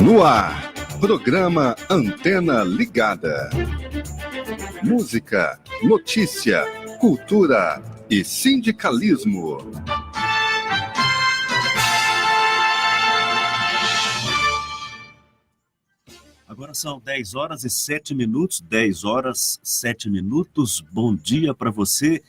No ar, programa Antena Ligada. Música, notícia, cultura e sindicalismo. Agora são 10 horas e 7 minutos, 10 horas 7 minutos. Bom dia para você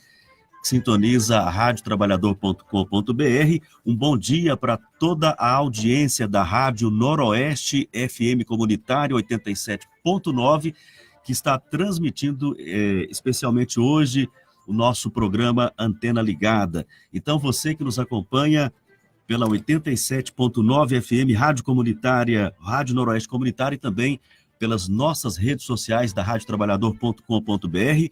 que sintoniza a radiotrabalhador.com.br. Um bom dia para toda a audiência da Rádio Noroeste FM Comunitário 87.9, que está transmitindo especialmente hoje o nosso programa Antena Ligada. Então você que nos acompanha pela 87.9 FM, Rádio Comunitária, Rádio Noroeste Comunitária e também pelas nossas redes sociais da radiotrabalhador.com.br.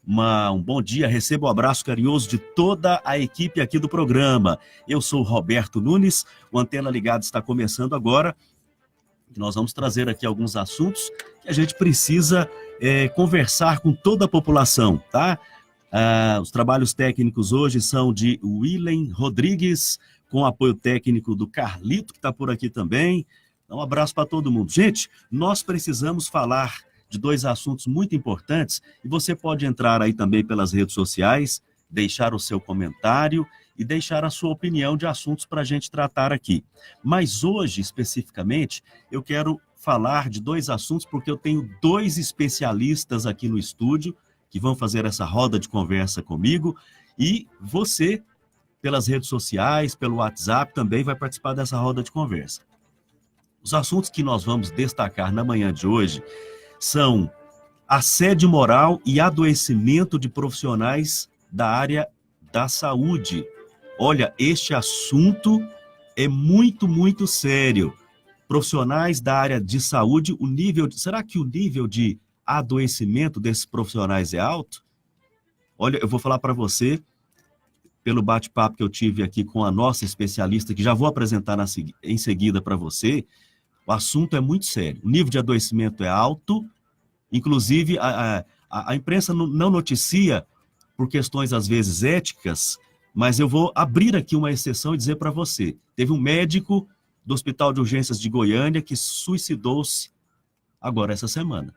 Um bom dia, receba o abraço carinhoso de toda a equipe aqui do programa. Eu sou o Roberto Nunes, o Antena Ligada está começando agora. Nós vamos trazer aqui alguns assuntos que a gente precisa conversar com toda a população, tá? Os trabalhos técnicos hoje são de Willen Rodrigues, com apoio técnico do Carlito, que está por aqui também. Um abraço para todo mundo. Gente, nós precisamos falar de dois assuntos muito importantes e você pode entrar aí também pelas redes sociais, deixar o seu comentário e deixar a sua opinião de assuntos para a gente tratar aqui. Mas hoje, especificamente, eu quero falar de dois assuntos porque eu tenho dois especialistas aqui no estúdio que vão fazer essa roda de conversa comigo e você, pelas redes sociais, pelo WhatsApp, também vai participar dessa roda de conversa. Os assuntos que nós vamos destacar na manhã de hoje são assédio moral e adoecimento de profissionais da área da saúde. Olha, este assunto é muito, muito sério. Profissionais da área de saúde, será que o nível de adoecimento desses profissionais é alto? Olha, eu vou falar para você, pelo bate-papo que eu tive aqui com a nossa especialista, que já vou apresentar em seguida para você, o assunto é muito sério. O nível de adoecimento é alto, inclusive a imprensa não noticia por questões, às vezes, éticas, mas eu vou abrir aqui uma exceção e dizer para você. Teve um médico do Hospital de Urgências de Goiânia que suicidou-se agora essa semana.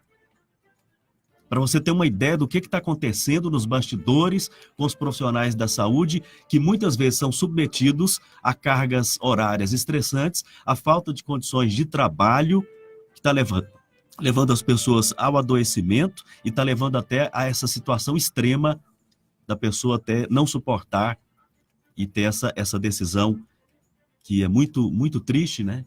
Para você ter uma ideia do que está acontecendo nos bastidores com os profissionais da saúde, que muitas vezes são submetidos a cargas horárias estressantes, a falta de condições de trabalho, que está levando as pessoas ao adoecimento e está levando até a essa situação extrema da pessoa até não suportar e ter essa decisão que é muito, muito triste, né?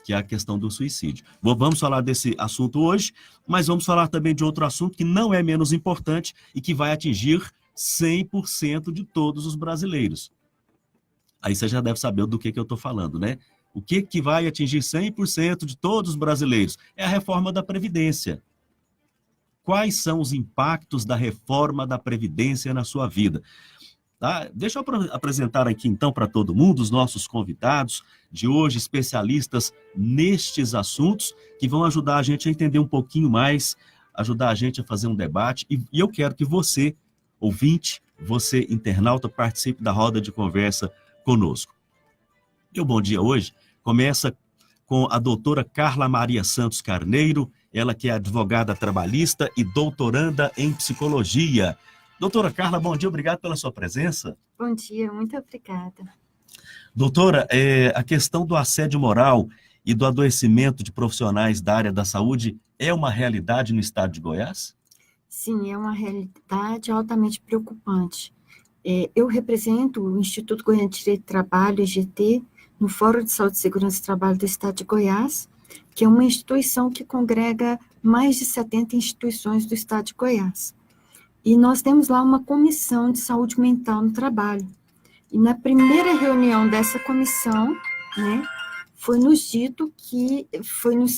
que é a questão do suicídio. Bom, vamos falar desse assunto hoje, mas vamos falar também de outro assunto que não é menos importante e que vai atingir 100% de todos os brasileiros. Aí você já deve saber do que eu estou falando, né? O que vai atingir 100% de todos os brasileiros? É a reforma da Previdência. Quais são os impactos da reforma da Previdência na sua vida? Tá? Deixa eu apresentar aqui então para todo mundo os nossos convidados de hoje, especialistas nestes assuntos, que vão ajudar a gente a entender um pouquinho mais, ajudar a gente a fazer um debate. E eu quero que você, ouvinte, você internauta, participe da roda de conversa conosco. Meu bom dia hoje começa com a doutora Carla Maria Santos Carneiro, ela que é advogada trabalhista e doutoranda em psicologia. Doutora Carla, bom dia, obrigado pela sua presença. Bom dia, muito obrigada. Doutora, a questão do assédio moral e do adoecimento de profissionais da área da saúde é uma realidade no estado de Goiás? Sim, é uma realidade altamente preocupante. Eu represento o Instituto Goiano de Direito do Trabalho, IGT, no Fórum de Saúde, Segurança e Trabalho do Estado de Goiás, que é uma instituição que congrega mais de 70 instituições do Estado de Goiás. E nós temos lá uma comissão de saúde mental no trabalho. E na primeira reunião dessa comissão, né, foi nos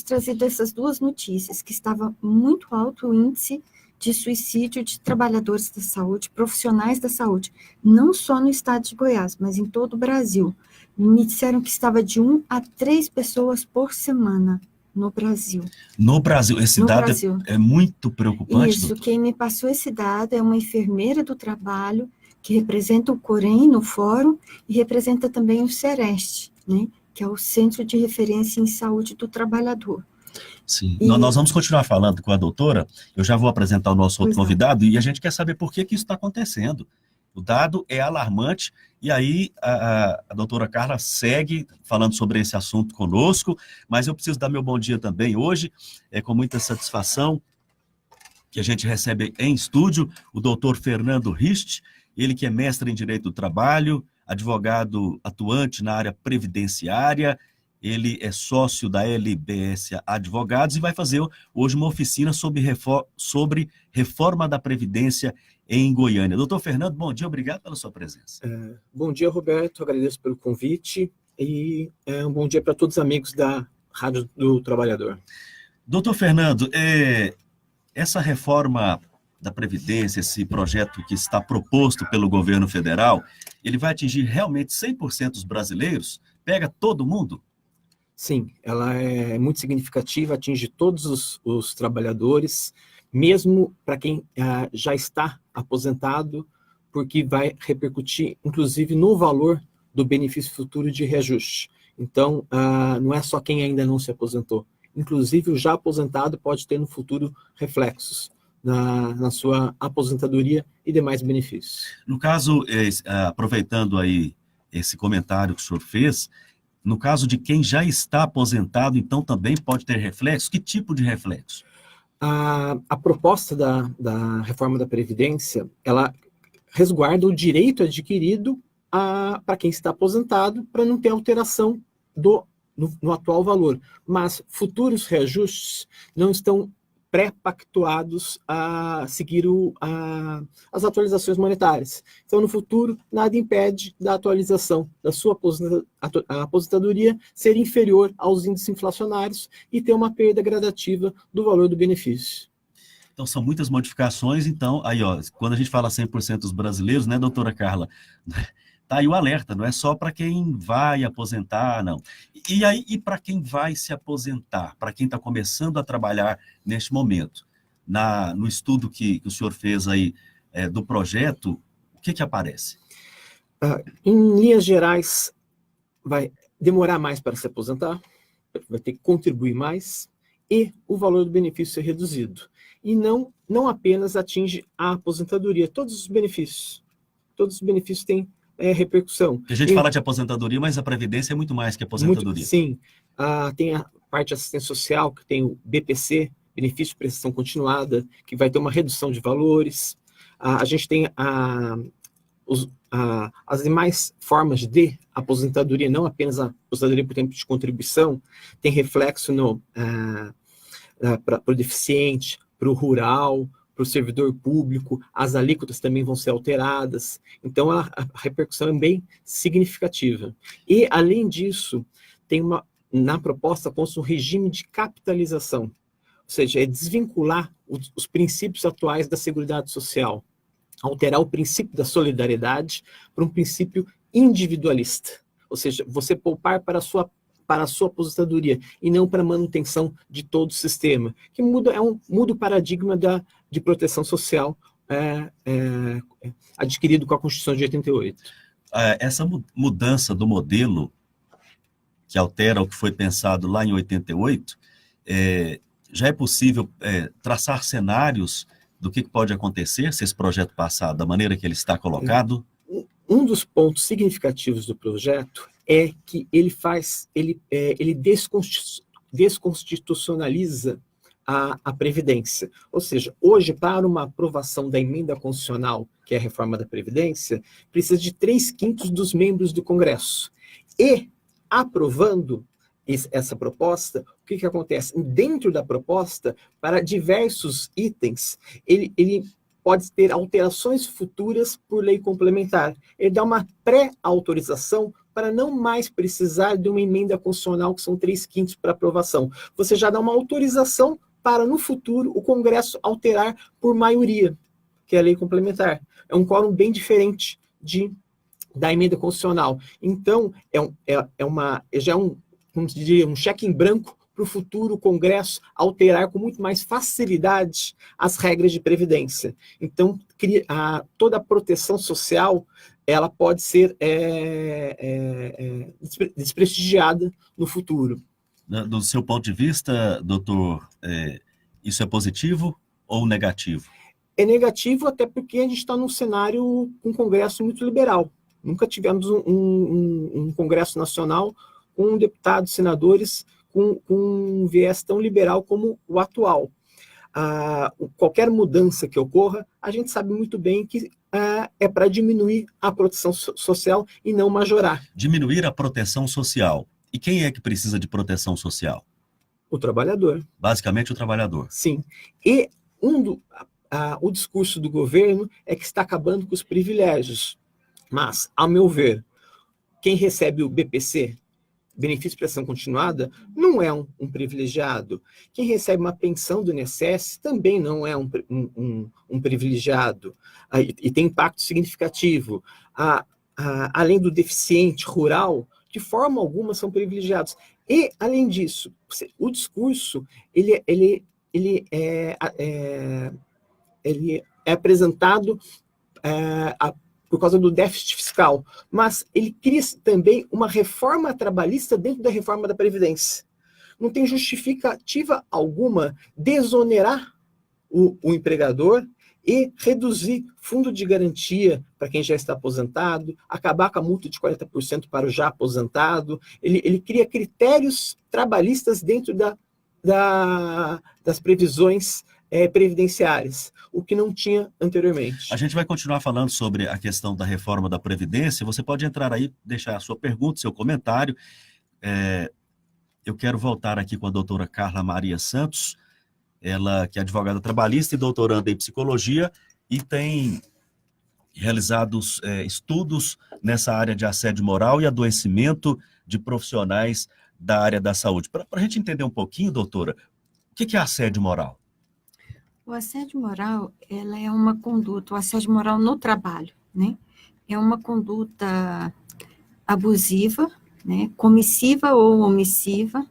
trazido essas duas notícias, que estava muito alto o índice de suicídio de trabalhadores da saúde, profissionais da saúde, não só no estado de Goiás, mas em todo o Brasil. Me disseram que estava de 1 a 3 pessoas por semana no Brasil. No Brasil, esse dado é muito preocupante. Isso, doutor. Quem me passou esse dado é uma enfermeira do trabalho, que representa o COREM no fórum, e representa também o CEREST, né, que é o Centro de Referência em Saúde do Trabalhador. Sim, nós vamos continuar falando com a doutora, eu já vou apresentar o nosso outro convidado, e a gente quer saber por que isso está acontecendo. O dado é alarmante, e aí a doutora Carla segue falando sobre esse assunto conosco, mas eu preciso dar meu bom dia também hoje, com muita satisfação, que a gente recebe em estúdio o doutor Fernando Rist, ele que é mestre em Direito do Trabalho, advogado atuante na área previdenciária, ele é sócio da LBS Advogados e vai fazer hoje uma oficina sobre reforma da Previdência em Goiânia. Doutor Fernando, bom dia, obrigado pela sua presença. Bom dia, Roberto, agradeço pelo convite e um bom dia para todos os amigos da Rádio do Trabalhador. Doutor Fernando, essa reforma da Previdência, esse projeto que está proposto pelo governo federal, ele vai atingir realmente 100% dos brasileiros? Pega todo mundo? Sim, ela é muito significativa, atinge todos os trabalhadores, mesmo para quem já está aposentado, porque vai repercutir, inclusive, no valor do benefício futuro de reajuste. Então, não é só quem ainda não se aposentou. Inclusive, o já aposentado pode ter no futuro reflexos na sua aposentadoria e demais benefícios. No caso, aproveitando aí esse comentário que o senhor fez, no caso de quem já está aposentado, então também pode ter reflexos? Que tipo de reflexo? A proposta da reforma da Previdência, ela resguarda o direito adquirido para quem está aposentado, para não ter alteração no atual valor. Mas futuros reajustes não estão pré-pactuados a seguir as atualizações monetárias. Então, no futuro, nada impede da atualização da sua aposentadoria ser inferior aos índices inflacionários e ter uma perda gradativa do valor do benefício. Então, são muitas modificações. Então, aí, quando a gente fala 100% dos brasileiros, né, doutora Carla? Tá aí o alerta, não é só para quem vai aposentar, não. E para quem vai se aposentar, para quem está começando a trabalhar neste momento, no estudo que o senhor fez aí do projeto, o que aparece? Em linhas gerais, vai demorar mais para se aposentar, vai ter que contribuir mais e o valor do benefício ser reduzido. E não apenas atinge a aposentadoria, todos os benefícios têm repercussão. A gente fala de aposentadoria, mas a Previdência é muito mais que aposentadoria. Sim. Tem a parte de assistência social, que tem o BPC, benefício de prestação continuada, que vai ter uma redução de valores. A gente tem as demais formas de aposentadoria, não apenas a aposentadoria por tempo de contribuição, tem reflexo para o deficiente, para o rural, para o servidor público, as alíquotas também vão ser alteradas, então a repercussão é bem significativa. E, além disso, tem na proposta consta um regime de capitalização, ou seja, é desvincular os princípios atuais da Seguridade Social, alterar o princípio da solidariedade para um princípio individualista, ou seja, você poupar para a sua aposentadoria e não para a manutenção de todo o sistema, que muda o paradigma de proteção social adquirido com a Constituição de 88. Essa mudança do modelo que altera o que foi pensado lá em 88, já é possível traçar cenários do que pode acontecer se esse projeto passar da maneira que ele está colocado? Um dos pontos significativos do projeto é que ele desconstitucionaliza a Previdência. Ou seja, hoje, para uma aprovação da emenda constitucional, que é a reforma da Previdência, precisa de 3/5 dos membros do Congresso. E, aprovando essa proposta, o que acontece? Dentro da proposta, para diversos itens, ele pode ter alterações futuras por lei complementar. Ele dá uma pré-autorização para não mais precisar de uma emenda constitucional, que são 3/5 para aprovação. Você já dá uma autorização para, no futuro, o Congresso alterar por maioria, que é a lei complementar. É um quórum bem diferente da emenda constitucional. Então, já é como se diria, um cheque em branco para o futuro Congresso alterar com muito mais facilidade as regras de previdência. Então, toda a proteção social ela pode ser desprestigiada no futuro. Do seu ponto de vista, doutor, isso é positivo ou negativo? É negativo até porque a gente está num cenário com um Congresso muito liberal. Nunca tivemos um Congresso Nacional com deputados, senadores, com um viés tão liberal como o atual. Qualquer mudança que ocorra, a gente sabe muito bem que é para diminuir a proteção social e não majorar. Diminuir a proteção social. E quem é que precisa de proteção social? O trabalhador. Basicamente o trabalhador. Sim. E o discurso do governo é que está acabando com os privilégios. Mas, ao meu ver, quem recebe o BPC, benefício de prestação continuada, não é um privilegiado. Quem recebe uma pensão do INSS também não é um privilegiado. E tem impacto significativo. Além do deficiente rural, de forma alguma são privilegiados. E, além disso, o discurso ele é apresentado por causa do déficit fiscal, mas ele cria também uma reforma trabalhista dentro da reforma da Previdência. Não tem justificativa alguma desonerar o empregador e reduzir fundo de garantia para quem já está aposentado, acabar com a multa de 40% para o já aposentado. Ele cria critérios trabalhistas dentro das previsões previdenciárias, o que não tinha anteriormente. A gente vai continuar falando sobre a questão da reforma da Previdência. Você pode entrar aí, deixar a sua pergunta, seu comentário. Eu quero voltar aqui com a doutora Carla Maria Santos, ela que é advogada trabalhista e doutoranda em psicologia e tem realizado estudos nessa área de assédio moral e adoecimento de profissionais da área da saúde. Para a gente entender um pouquinho, doutora, o que é assédio moral? O assédio moral, ela é uma conduta, o assédio moral no trabalho, né? É uma conduta abusiva, né? Comissiva ou omissiva,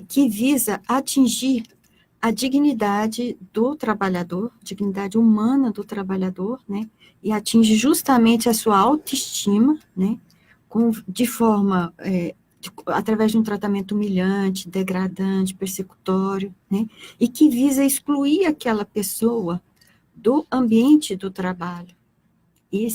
que visa atingir a dignidade do trabalhador, dignidade humana do trabalhador, né? E atinge justamente a sua autoestima, né? De forma através de um tratamento humilhante, degradante, persecutório, né? E que visa excluir aquela pessoa do ambiente do trabalho. Em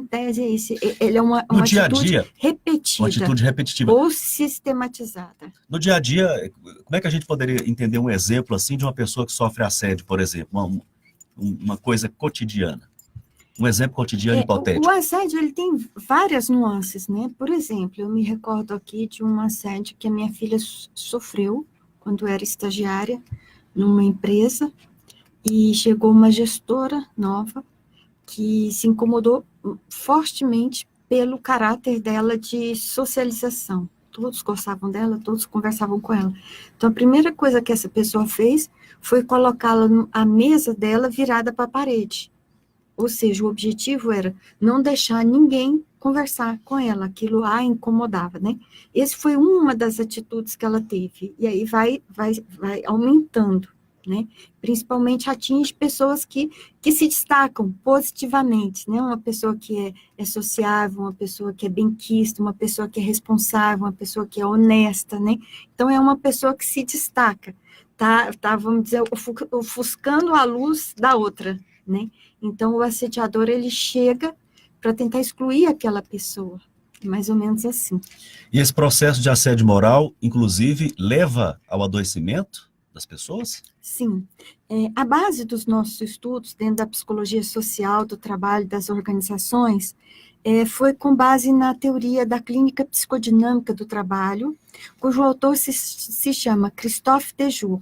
tese, ele é uma atitude repetida. Uma atitude repetitiva. Ou sistematizada. No dia a dia, como é que a gente poderia entender um exemplo assim de uma pessoa que sofre assédio, por exemplo, uma coisa cotidiana? Um exemplo cotidiano hipotético. O assédio, ele tem várias nuances, né? Por exemplo, eu me recordo aqui de um assédio que a minha filha sofreu quando era estagiária numa empresa, e chegou uma gestora nova que se incomodou fortemente pelo caráter dela de socialização. Todos gostavam dela, todos conversavam com ela. Então, a primeira coisa que essa pessoa fez foi colocá-la à mesa dela virada para a parede. Ou seja, o objetivo era não deixar ninguém conversar com ela, aquilo a incomodava, né? Esse foi uma das atitudes que ela teve, e aí vai aumentando, né? Principalmente atinge pessoas que se destacam positivamente, né? Uma pessoa que é sociável, uma pessoa que é benquista, uma pessoa que é responsável, uma pessoa que é honesta, né? Então, é uma pessoa que se destaca, tá, vamos dizer, ofuscando a luz da outra, né? Então, o assediador, ele chega para tentar excluir aquela pessoa, mais ou menos assim. E esse processo de assédio moral, inclusive, leva ao adoecimento das pessoas? Sim. A base dos nossos estudos, dentro da psicologia social, do trabalho, das organizações, foi com base na teoria da clínica psicodinâmica do trabalho, cujo autor se chama Christophe Dejoux.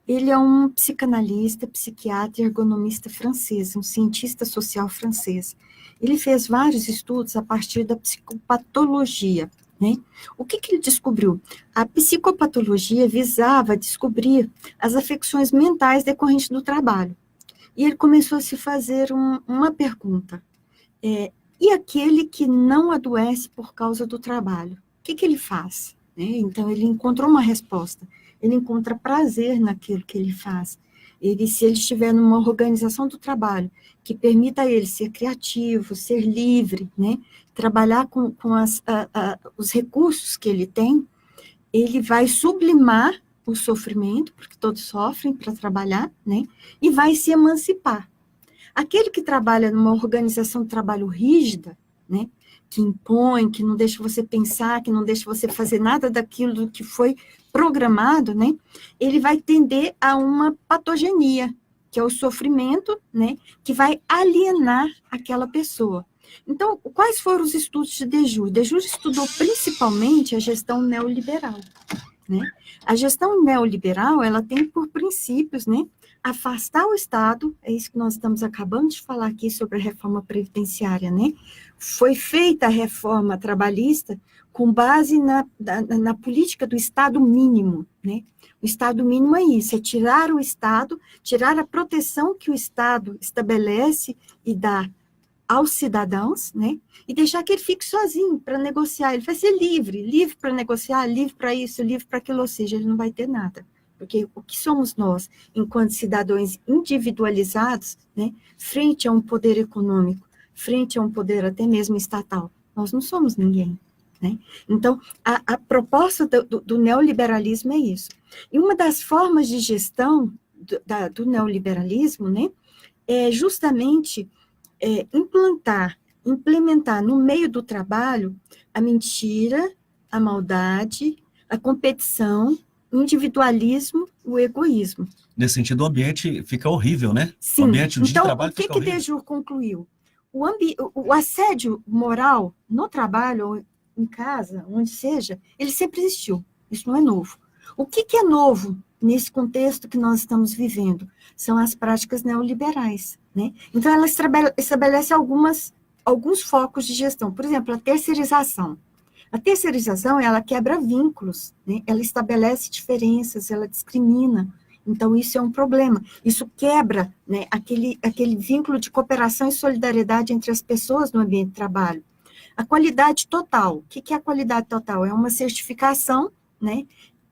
Ele é um psicanalista, psiquiatra e ergonomista francês, um cientista social francês. Ele fez vários estudos a partir da psicopatologia, né? O que ele descobriu? A psicopatologia visava descobrir as afecções mentais decorrentes do trabalho. E ele começou a se fazer uma pergunta. E aquele que não adoece por causa do trabalho? O que ele faz? Né? Então, ele encontrou uma resposta. Ele encontra prazer naquilo que ele faz. Se ele estiver numa organização do trabalho que permita a ele ser criativo, ser livre, né, trabalhar com os recursos que ele tem, ele vai sublimar o sofrimento, porque todos sofrem para trabalhar, né, e vai se emancipar. Aquele que trabalha numa organização de trabalho rígida, né, que impõe, que não deixa você pensar, que não deixa você fazer nada daquilo que foi programado, né, ele vai tender a uma patogenia, que é o sofrimento, né, que vai alienar aquela pessoa. Então, quais foram os estudos de Dejoux? Dejoux estudou principalmente a gestão neoliberal, né? A gestão neoliberal, ela tem por princípios, né, afastar o Estado, é isso que nós estamos acabando de falar aqui sobre a reforma previdenciária, né? Foi feita a reforma trabalhista com base na política do Estado mínimo, né? O Estado mínimo é isso, é tirar o Estado, tirar a proteção que o Estado estabelece e dá aos cidadãos, né? E deixar que ele fique sozinho para negociar. Ele vai ser livre para negociar, livre para isso, livre para aquilo, ou seja, ele não vai ter nada. Porque o que somos nós, enquanto cidadãos individualizados, né, frente a um poder econômico, frente a um poder até mesmo estatal? Nós não somos ninguém, né? Então, a proposta do neoliberalismo é isso. E uma das formas de gestão do neoliberalismo, né, é justamente implementar no meio do trabalho a mentira, a maldade, a competição, o individualismo, o egoísmo. Nesse sentido, o ambiente fica horrível, né? Sim. O ambiente de então, trabalho o que fica horrível. Dejoux concluiu? O assédio moral no trabalho ou em casa, onde seja, ele sempre existiu. Isso não é novo. O que é novo nesse contexto que nós estamos vivendo? São as práticas neoliberais, né? Então, ela estabelece alguns focos de gestão. Por exemplo, a terceirização. A terceirização, ela quebra vínculos, né? Ela estabelece diferenças, ela discrimina. Então, isso é um problema. Isso quebra, né, aquele vínculo de cooperação e solidariedade entre as pessoas no ambiente de trabalho. A qualidade total. O que é a qualidade total? É uma certificação, né,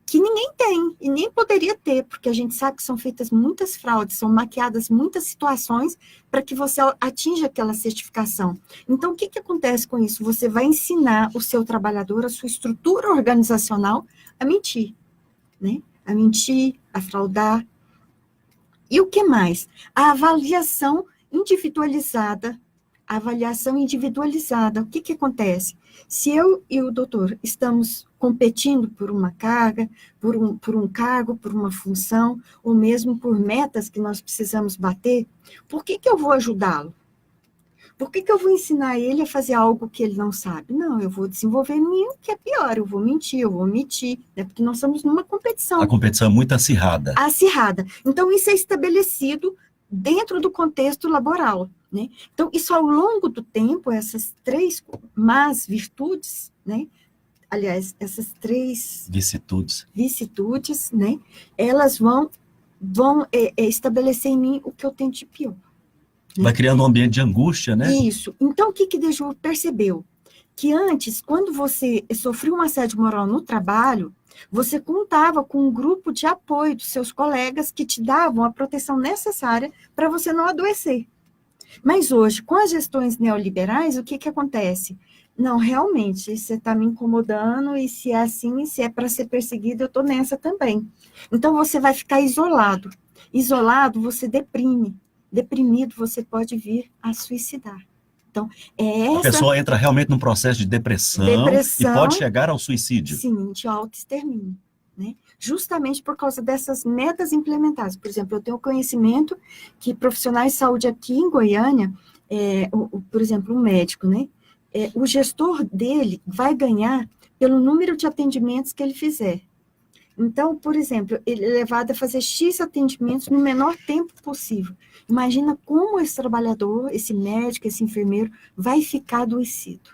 que ninguém tem e nem poderia ter, porque a gente sabe que são feitas muitas fraudes, são maquiadas muitas situações para que você atinja aquela certificação. Então, o que acontece com isso? Você vai ensinar o seu trabalhador, a sua estrutura organizacional, a mentir, né? A mentir, a fraudar. E o que mais? A avaliação individualizada. A avaliação individualizada. O que acontece? Se eu e o doutor estamos competindo por uma carga, por um cargo, por uma função, ou mesmo por metas que nós precisamos bater, por que eu vou ajudá-lo? Por que eu vou ensinar ele a fazer algo que ele não sabe? Não, eu vou desenvolver em mim o que é pior, eu vou mentir, eu vou omitir, né? Porque nós estamos numa competição. A competição é muito acirrada. Acirrada. Então, isso é estabelecido dentro do contexto laboral, né? Então, isso ao longo do tempo, essas 3 más virtudes, né? Aliás, essas 3 vicissitudes, né? Elas vão estabelecer em mim o que eu tenho de pior. Né? Vai criando um ambiente de angústia, né? Isso. Então, o que Dejou percebeu? Que antes, quando você sofreu um assédio moral no trabalho, você contava com um grupo de apoio dos seus colegas que te davam a proteção necessária para você não adoecer. Mas hoje, com as gestões neoliberais, o que acontece? Não, realmente, você está me incomodando, e se é assim, se é para ser perseguido, eu estou nessa também. Então, você vai ficar isolado. Isolado, você deprime. Deprimido, você pode vir a suicidar. Então, a pessoa entra realmente num processo de depressão e pode chegar ao suicídio. Sim, de autoextermínio, né? Justamente por causa dessas metas implementadas. Por exemplo, eu tenho conhecimento que profissionais de saúde aqui em Goiânia, por exemplo, um médico, né? O gestor dele vai ganhar pelo número de atendimentos que ele fizer. Então, por exemplo, ele é levado a fazer X atendimentos no menor tempo possível. Imagina como esse trabalhador, esse médico, esse enfermeiro, vai ficar adoecido.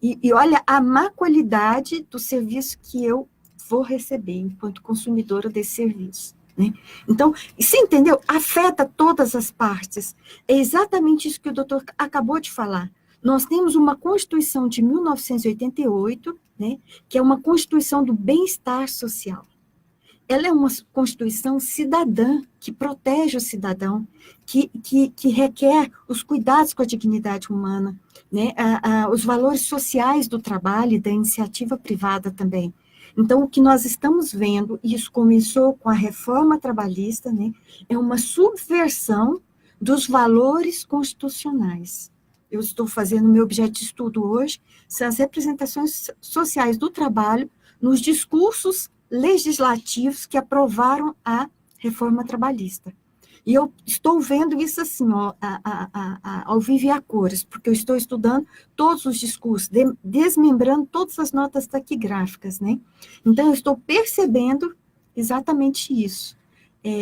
E olha a má qualidade do serviço que eu vou receber enquanto consumidora desse serviço. Né? Então, você entendeu? Afeta todas as partes. É exatamente isso que o doutor acabou de falar. Nós temos uma Constituição de 1988, né, que é uma Constituição do bem-estar social. Ela é uma Constituição cidadã, que protege o cidadão, que requer os cuidados com a dignidade humana, né, os valores sociais do trabalho e da iniciativa privada também. Então, o que nós estamos vendo, e isso começou com a reforma trabalhista, né, é uma subversão dos valores constitucionais. Eu estou fazendo, meu objeto de estudo hoje, são as representações sociais do trabalho nos discursos legislativos que aprovaram a reforma trabalhista. E eu estou vendo isso assim, ó, ao vivo e a cores, porque eu estou estudando todos os discursos, desmembrando todas as notas taquigráficas, né? Então, eu estou percebendo exatamente isso.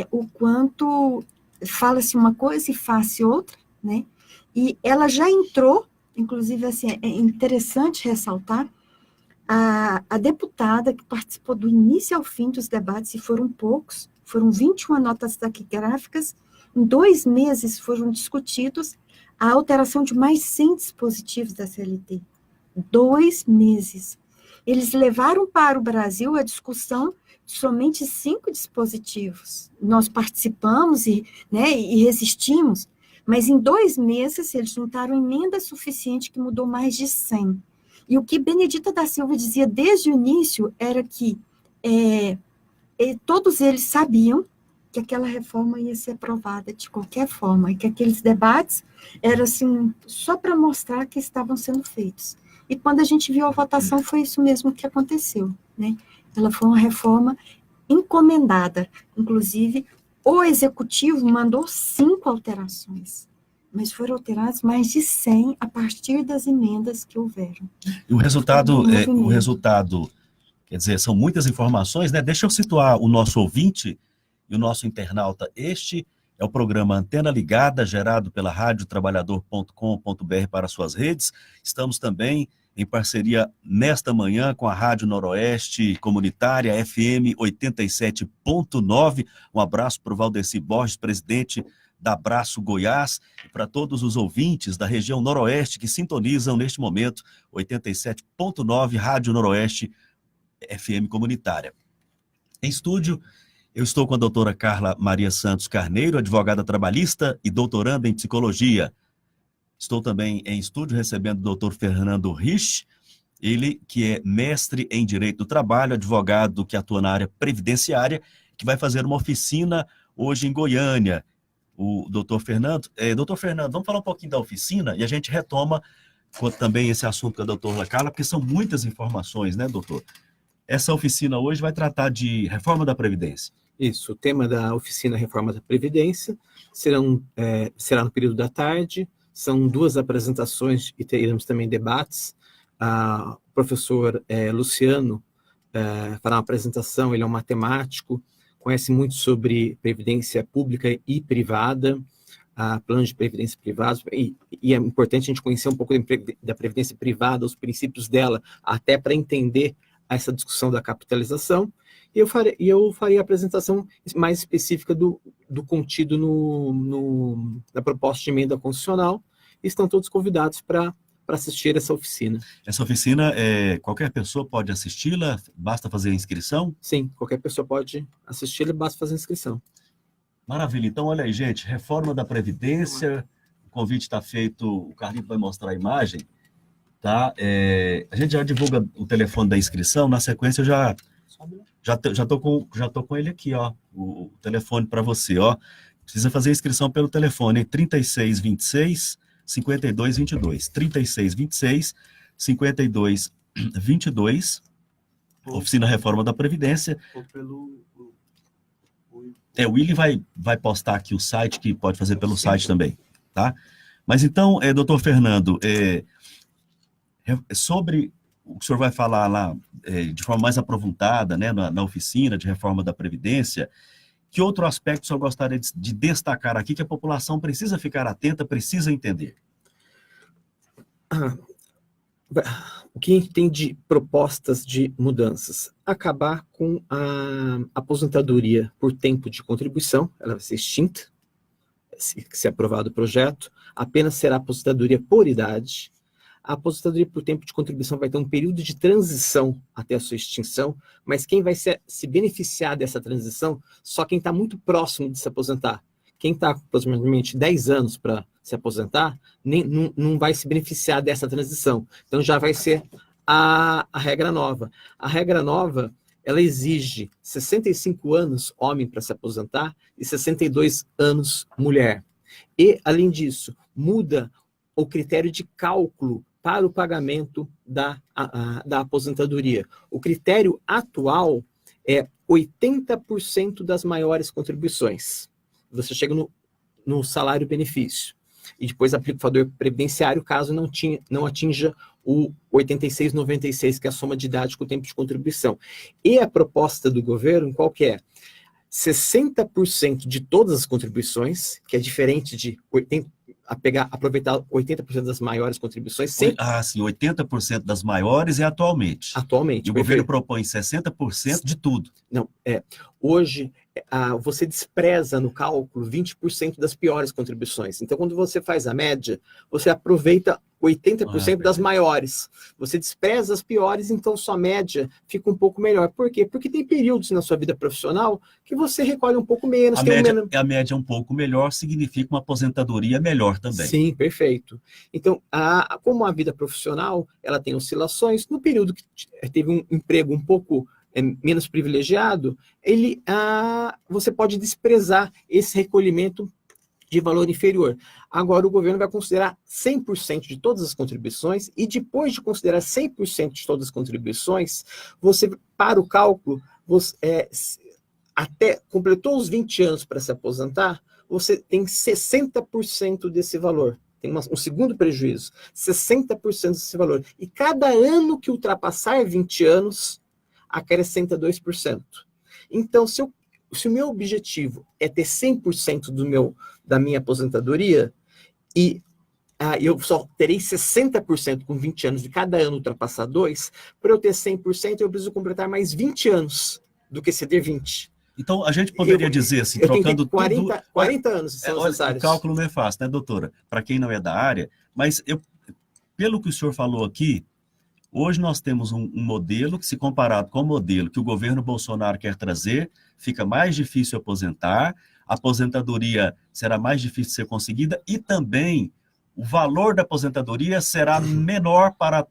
O quanto fala-se uma coisa e faz-se outra, né? E ela já entrou, inclusive, assim, é interessante ressaltar, a deputada que participou do início ao fim dos debates, e foram poucos, foram 21 notas taquigráficas, em 2 meses foram discutidos a alteração de mais 100 dispositivos da CLT. 2 meses. Eles levaram para o Brasil a discussão de somente 5 dispositivos. Nós participamos e resistimos, mas em 2 meses eles juntaram emenda suficiente que mudou mais de 100. E o que Benedita da Silva dizia desde o início era que todos eles sabiam que aquela reforma ia ser aprovada de qualquer forma, e que aqueles debates eram assim, só para mostrar que estavam sendo feitos. E quando a gente viu a votação, foi isso mesmo que aconteceu, né? Ela foi uma reforma encomendada. Inclusive, o executivo mandou 5 alterações, mas foram alteradas mais de 100 a partir das emendas que houveram. E o resultado, quer dizer, são muitas informações, né? Deixa eu situar o nosso ouvinte e o nosso internauta. Este é o programa Antena Ligada, gerado pela radiotrabalhador.com.br para suas redes. Estamos também em parceria nesta manhã com a Rádio Noroeste Comunitária, FM 87.9. Um abraço para o Valdeci Borges, presidente da Abraço Goiás, e para todos os ouvintes da região Noroeste que sintonizam neste momento, 87.9, Rádio Noroeste FM Comunitária. Em estúdio, eu estou com a doutora Carla Maria Santos Carneiro, advogada trabalhista e doutoranda em psicologia. Estou também em estúdio recebendo o doutor Fernando Rich, ele que é mestre em Direito do Trabalho, advogado que atua na área previdenciária, que vai fazer uma oficina hoje em Goiânia. O doutor Fernando, vamos falar um pouquinho da oficina e a gente retoma também esse assunto com a doutora Carla, porque são muitas informações, né, doutor? Essa oficina hoje vai tratar de reforma da Previdência. Isso, o tema da oficina Reforma da Previdência será no período da tarde, são 2 apresentações e teremos também debates. O professor Luciano fará uma apresentação, ele é um matemático, conhece muito sobre previdência pública e privada, planos de previdência privados, e é importante a gente conhecer um pouco da previdência privada, os princípios dela, até para entender essa discussão da capitalização, e eu farei a apresentação mais específica do contido na proposta de emenda constitucional, e estão todos convidados para assistir essa oficina. Essa oficina, qualquer pessoa pode assisti-la? Basta fazer a inscrição? Sim, qualquer pessoa pode assistir-la, basta fazer a inscrição. Maravilha. Então, olha aí, gente, reforma da Previdência, o convite está feito, o Carlito vai mostrar a imagem, tá? A gente já divulga o telefone da inscrição, na sequência eu já tô com ele aqui, ó, o telefone para você, ó. Precisa fazer a inscrição pelo telefone, 3626 5222, 3626 5222, Oficina Reforma da Previdência. Ou pelo... O Willy vai postar aqui o site, que pode fazer pelo site também, tá? Mas então, doutor Fernando, sobre o que o senhor vai falar lá de forma mais aprofundada, né, na oficina de reforma da Previdência, que outro aspecto o senhor gostaria de destacar aqui que a população precisa ficar atenta, precisa entender? O que a gente tem de propostas de mudanças? Acabar com a aposentadoria por tempo de contribuição, ela vai ser extinta, se aprovado o projeto, apenas será aposentadoria por idade. A aposentadoria por tempo de contribuição vai ter um período de transição até a sua extinção, mas quem vai se beneficiar dessa transição, só quem está muito próximo de se aposentar. Quem está com aproximadamente 10 anos para se aposentar, não vai se beneficiar dessa transição. Então já vai ser a regra nova. A regra nova, ela exige 65 anos homem para se aposentar e 62 anos mulher. E, além disso, muda o critério de cálculo para o pagamento da aposentadoria. O critério atual é 80% das maiores contribuições. Você chega no salário-benefício. E depois aplica o fator previdenciário, caso não atinja o 86,96, que é a soma de idade com o tempo de contribuição. E a proposta do governo, qual que é? 60% de todas as contribuições, que é diferente de aproveitar 80% das maiores contribuições. Sim, 80% das maiores é atualmente. Atualmente. E o governo propõe 60% de tudo. Não, hoje você despreza no cálculo 20% das piores contribuições. Então, quando você faz a média, você aproveita 80% das maiores. Você despreza as piores, então sua média fica um pouco melhor. Por quê? Porque tem períodos na sua vida profissional que você recolhe um pouco menos. A média um pouco melhor significa uma aposentadoria melhor também. Sim, perfeito. Então, como a vida profissional, ela tem oscilações, no período que teve um emprego um pouco menos privilegiado, você pode desprezar esse recolhimento de valor inferior. Agora, o governo vai considerar 100% de todas as contribuições e depois de considerar 100% de todas as contribuições, você, para o cálculo, até completou os 20 anos para se aposentar, você tem 60% desse valor. Tem um segundo prejuízo, 60% desse valor. E cada ano que ultrapassar 20 anos, acrescenta 2%. Então, se o meu objetivo é ter 100% da minha aposentadoria, e eu só terei 60% com 20 anos de cada ano ultrapassar 2, para eu ter 100%, eu preciso completar mais 20 anos do que ceder 20. Então, a gente poderia dizer assim, trocando 40 anos são necessários. O cálculo não é fácil, né, doutora? Para quem não é da área, mas pelo que o senhor falou aqui, hoje nós temos um modelo que, se comparado com o modelo que o governo Bolsonaro quer trazer, fica mais difícil aposentar, a aposentadoria será mais difícil de ser conseguida e também o valor da aposentadoria será menor para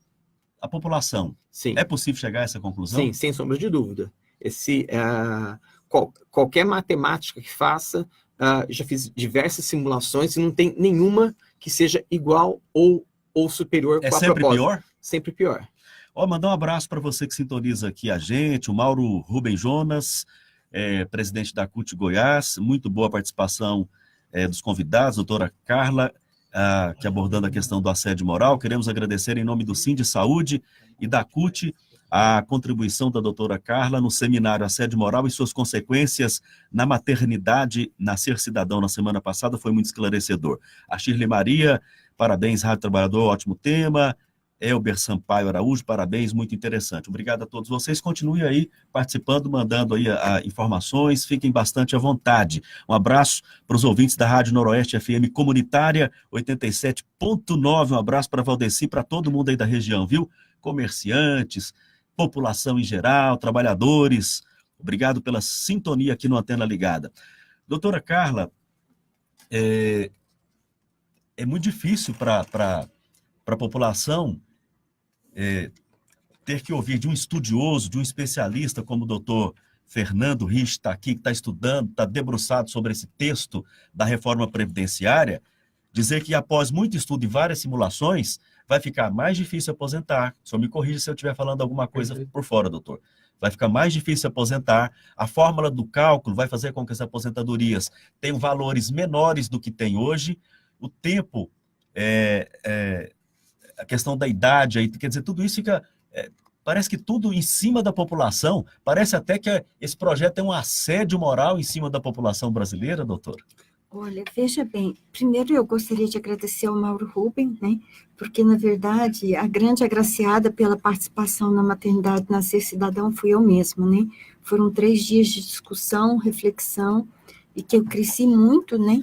a população. Sim. É possível chegar a essa conclusão? Sim, sem sombra de dúvida. Qualquer matemática que faça, já fiz diversas simulações e não tem nenhuma que seja igual ou superior com a proposta. É sempre pior? Sempre pior. Mandar um abraço para você que sintoniza aqui a gente, o Mauro Rubem Jonas, presidente da CUT Goiás, muito boa participação dos convidados, doutora Carla que abordando a questão do assédio moral. Queremos agradecer em nome do Sind Saúde e da CUT a contribuição da doutora Carla no seminário Assédio Moral e suas consequências na maternidade, Nascer Cidadão, na semana passada, foi muito esclarecedor. A Shirley Maria, parabéns, Rádio Trabalhador, ótimo tema. Elber Sampaio Araújo, parabéns, muito interessante. Obrigado a todos vocês, continuem aí participando, mandando aí informações, fiquem bastante à vontade. Um abraço para os ouvintes da Rádio Noroeste FM Comunitária 87.9, um abraço para Valdeci, para todo mundo aí da região, viu? Comerciantes, população em geral, trabalhadores, obrigado pela sintonia aqui no Antena Ligada. Doutora Carla, é muito difícil para a população ter que ouvir de um estudioso, de um especialista como o doutor Fernando Rich está aqui, que está estudando, está debruçado sobre esse texto da reforma previdenciária, dizer que após muito estudo e várias simulações, vai ficar mais difícil aposentar. O senhor me corrija se eu estiver falando alguma coisa por fora, doutor. Vai ficar mais difícil aposentar. A fórmula do cálculo vai fazer com que as aposentadorias tenham valores menores do que tem hoje. O tempo, a questão da idade, aí, quer dizer, tudo isso fica... parece que tudo em cima da população. Parece até que esse projeto é um assédio moral em cima da população brasileira, doutor. Olha, veja bem, primeiro eu gostaria de agradecer ao Mauro Rubem, né, porque, na verdade, a grande agraciada pela participação na maternidade Nascer Cidadão fui eu mesma, né, foram 3 dias de discussão, reflexão, e que eu cresci muito, né,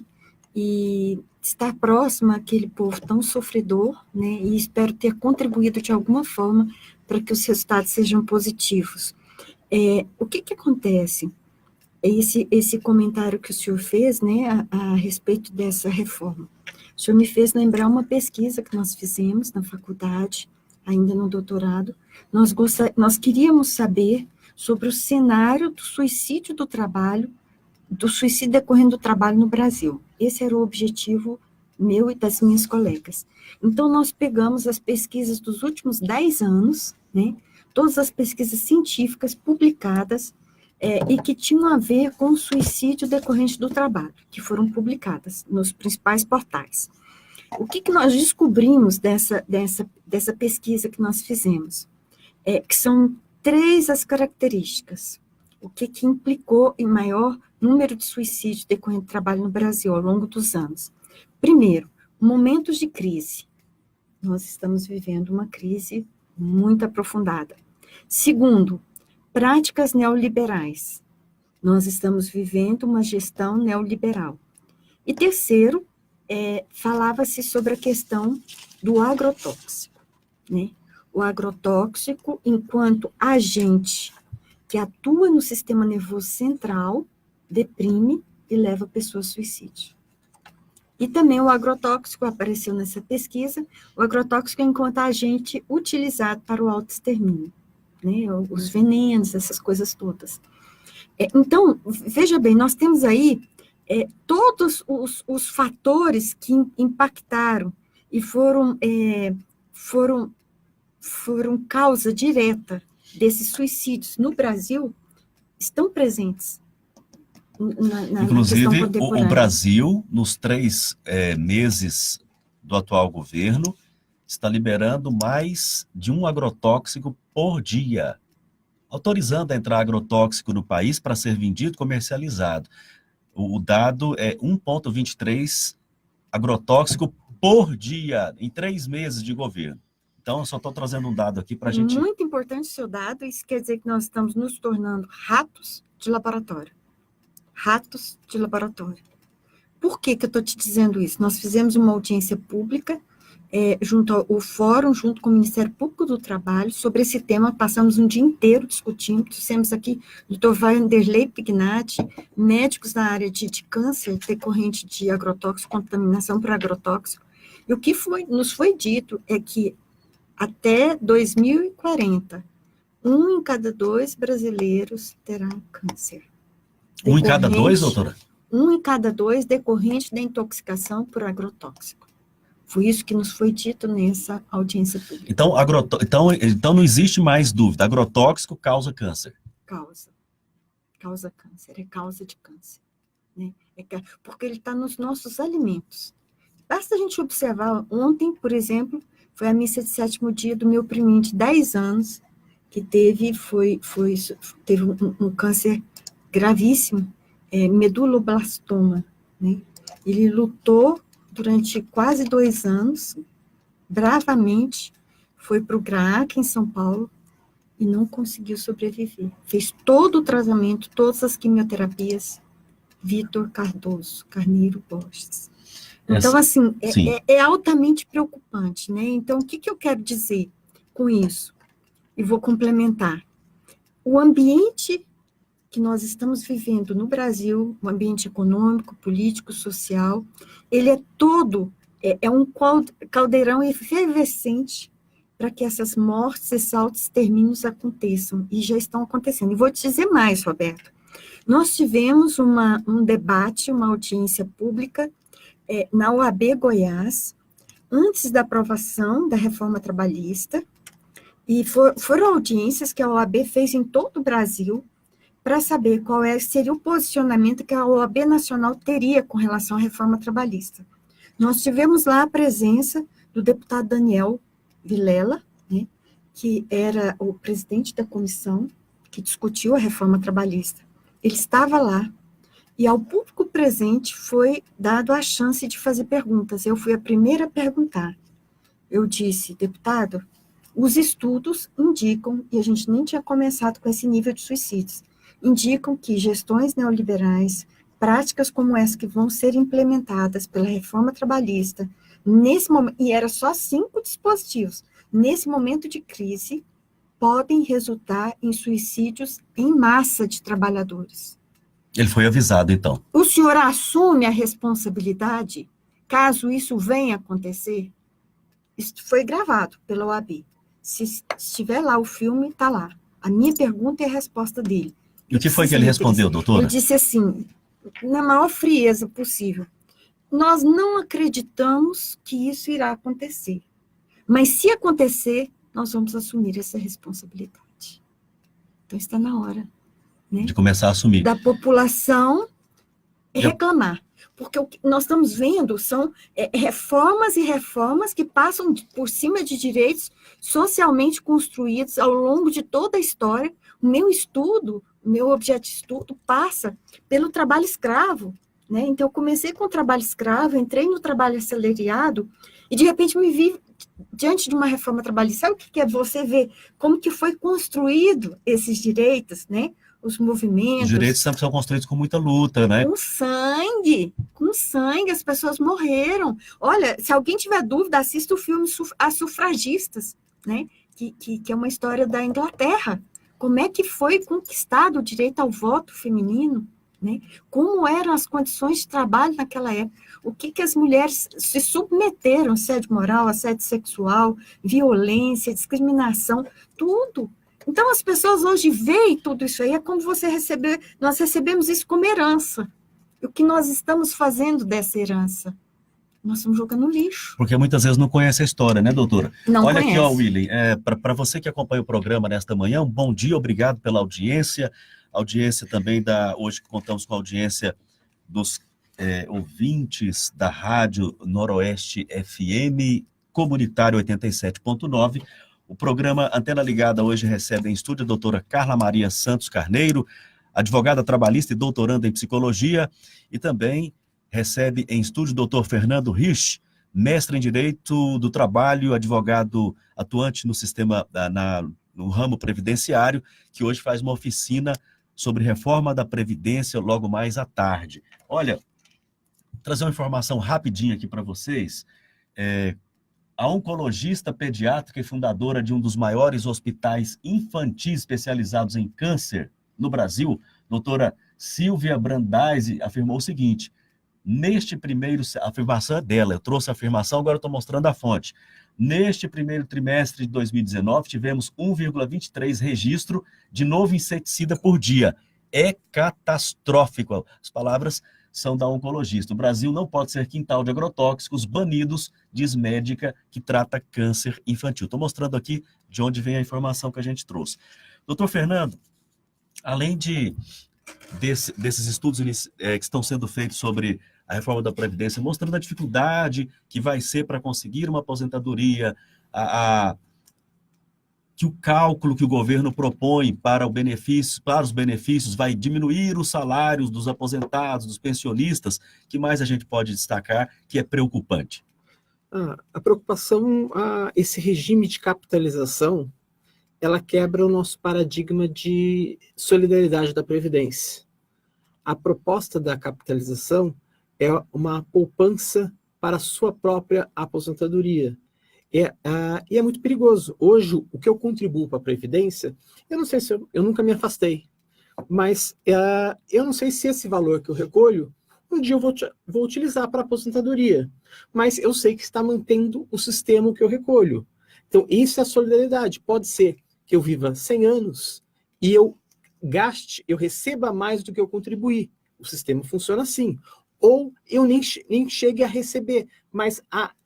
e estar próxima àquele povo tão sofredor, né, e espero ter contribuído de alguma forma para que os resultados sejam positivos. O que acontece? Esse comentário que o senhor fez, né, a respeito dessa reforma. O senhor me fez lembrar uma pesquisa que nós fizemos na faculdade, ainda no doutorado. Nós queríamos saber sobre o cenário do suicídio do trabalho, do suicídio decorrendo do trabalho no Brasil. Esse era o objetivo meu e das minhas colegas. Então, nós pegamos as pesquisas dos últimos 10 anos, né, todas as pesquisas científicas publicadas, e que tinham a ver com o suicídio decorrente do trabalho, que foram publicadas nos principais portais. O que nós descobrimos dessa pesquisa que nós fizemos? Que são 3 as características. O que implicou em maior número de suicídios decorrente do trabalho no Brasil ao longo dos anos? Primeiro, momentos de crise. Nós estamos vivendo uma crise muito aprofundada. Segundo, práticas neoliberais. Nós estamos vivendo uma gestão neoliberal. E terceiro, falava-se sobre a questão do agrotóxico, né? O agrotóxico, enquanto agente que atua no sistema nervoso central, deprime e leva a pessoa ao suicídio. E também o agrotóxico apareceu nessa pesquisa, o agrotóxico enquanto agente utilizado para o autoextermínio, né, os venenos, essas coisas todas. Então, veja bem, nós temos aí todos os fatores que impactaram e foram causa direta desses suicídios no Brasil, estão presentes inclusive, o Brasil, nos 3 meses do atual governo, está liberando mais de um agrotóxico por dia, autorizando a entrar agrotóxico no país para ser vendido e comercializado. O dado é 1,23 agrotóxico por dia, em 3 meses de governo. Então, eu só estou trazendo um dado aqui para a gente... Muito importante o seu dado, isso quer dizer que nós estamos nos tornando ratos de laboratório. Ratos de laboratório. Por que eu estou te dizendo isso? Nós fizemos uma audiência pública, junto ao Fórum, junto com o Ministério Público do Trabalho, sobre esse tema, passamos um dia inteiro discutindo, trouxemos aqui o Dr. Vanderlei Pignatti, médicos da área de câncer decorrente de agrotóxico, contaminação por agrotóxico, e o que nos foi dito é que até 2040, 1 em cada 2 brasileiros terá câncer. 1 em cada 2, doutora? 1 em cada 2 decorrente da intoxicação por agrotóxico. Foi isso que nos foi dito nessa audiência pública. Então não existe mais dúvida, agrotóxico causa câncer. Causa câncer, é causa de câncer. Né? Porque ele está nos nossos alimentos. Basta a gente observar, ontem, por exemplo, foi a missa de 7º dia do meu priminho de 10 anos, que teve um câncer gravíssimo, meduloblastoma, né? Ele lutou durante quase 2 anos, bravamente, foi para o GRAAC em São Paulo e não conseguiu sobreviver. Fez todo o tratamento, todas as quimioterapias, Vitor Carneiro Borges. Então, assim, é altamente preocupante, né? Então, o que eu quero dizer com isso? E vou complementar. O ambiente que nós estamos vivendo no Brasil, o ambiente econômico, político, social, ele é todo, um caldeirão efervescente para que essas mortes, esses auto-extermínios aconteçam, e já estão acontecendo. E vou te dizer mais, Roberto. Nós tivemos um debate, uma audiência pública na OAB Goiás, antes da aprovação da reforma trabalhista, e foram audiências que a OAB fez em todo o Brasil, para saber qual seria o posicionamento que a OAB Nacional teria com relação à reforma trabalhista. Nós tivemos lá a presença do deputado Daniel Vilela, né, que era o presidente da comissão que discutiu a reforma trabalhista. Ele estava lá, e ao público presente foi dado a chance de fazer perguntas. Eu fui a primeira a perguntar. Eu disse, deputado, os estudos indicam, e a gente nem tinha começado com esse nível de suicídios, indicam que gestões neoliberais, práticas como essa que vão ser implementadas pela reforma trabalhista, nesse momento, e era só 5 dispositivos, nesse momento de crise, podem resultar em suicídios em massa de trabalhadores. Ele foi avisado, então. O senhor assume a responsabilidade, caso isso venha a acontecer? Isso foi gravado pela OAB. Se estiver lá o filme, está lá. A minha pergunta e a resposta dele. E o que foi que ele respondeu, doutora? Ele disse assim, na maior frieza possível, nós não acreditamos que isso irá acontecer. Mas se acontecer, nós vamos assumir essa responsabilidade. Então está na hora, né, de começar a assumir. Da população reclamar. Porque o que nós estamos vendo são reformas e reformas que passam por cima de direitos socialmente construídos ao longo de toda a história. O meu estudo, o meu objeto de estudo passa pelo trabalho escravo, né? Então, eu comecei com o trabalho escravo, entrei no trabalho assalariado e, de repente, me vi diante de uma reforma trabalhista. Sabe o que é você ver como que foi construído esses direitos, né? Os movimentos. Os direitos são construídos com muita luta, né? Com sangue, as pessoas morreram. Olha, se alguém tiver dúvida, assista o filme As Sufragistas, né? Que é uma história da Inglaterra. Como é que foi conquistado o direito ao voto feminino, né? Como eram as condições de trabalho naquela época? O que as mulheres se submeteram, assédio moral, assédio sexual, violência, discriminação, tudo. Então, as pessoas hoje veem tudo isso aí, é como nós recebemos isso como herança. E o que nós estamos fazendo dessa herança? Nós estamos jogando no lixo. Porque muitas vezes não conhece a história, né, doutora? Não Olha conhece. Aqui, ó, Willy, para você que acompanha o programa nesta manhã, um bom dia, obrigado pela audiência. Audiência também hoje contamos com a audiência dos ouvintes da Rádio Noroeste FM, Comunitário 87.9. O programa Antena Ligada hoje recebe em estúdio a doutora Carla Maria Santos Carneiro, advogada trabalhista e doutoranda em psicologia, e também recebe em estúdio o doutor Fernando Rich, mestre em Direito do Trabalho, advogado atuante no sistema, no ramo previdenciário, que hoje faz uma oficina sobre reforma da Previdência logo mais à tarde. Olha, trazer uma informação rapidinha aqui para vocês. A oncologista pediátrica e fundadora de um dos maiores hospitais infantis especializados em câncer no Brasil, doutora Silvia Brandeis, afirmou o seguinte: a afirmação é dela, eu trouxe a afirmação, agora estou mostrando a fonte. Neste primeiro trimestre de 2019, tivemos 1,23 registro de novo inseticida por dia. É catastrófico. As palavras são da oncologista. O Brasil não pode ser quintal de agrotóxicos banidos, diz médica que trata câncer infantil. Estou mostrando aqui de onde vem a informação que a gente trouxe. Doutor Fernando, além desses estudos que estão sendo feitos sobre a reforma da Previdência, mostrando a dificuldade que vai ser para conseguir uma aposentadoria, que o cálculo que o governo propõe para os benefícios vai diminuir os salários dos aposentados, dos pensionistas. Que mais a gente pode destacar que é preocupante? A preocupação, esse regime de capitalização, ela quebra o nosso paradigma de solidariedade da Previdência. A proposta da capitalização é uma poupança para a sua própria aposentadoria. E é muito perigoso. Hoje, o que eu contribuo para a Previdência, eu não sei se eu nunca me afastei, mas eu não sei se esse valor que eu recolho, um dia eu vou utilizar para a aposentadoria, mas eu sei que está mantendo o sistema que eu recolho. Então, isso é a solidariedade. Pode ser que eu viva 100 anos e eu receba mais do que eu contribuí. O sistema funciona assim. Ou eu nem chegue a receber, mas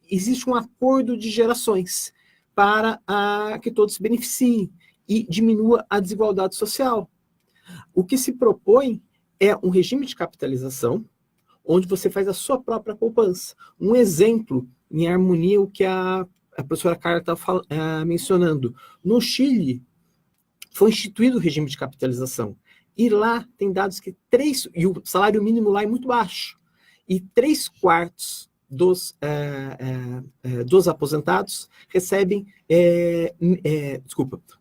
existe um acordo de gerações para que todos se beneficiem e diminua a desigualdade social. O que se propõe é um regime de capitalização, onde você faz a sua própria poupança. Um exemplo, em harmonia, o que a professora Carla está mencionando. No Chile, foi instituído o regime de capitalização. E lá tem dados que e o salário mínimo lá é muito baixo. E 3/4 dos aposentados recebem,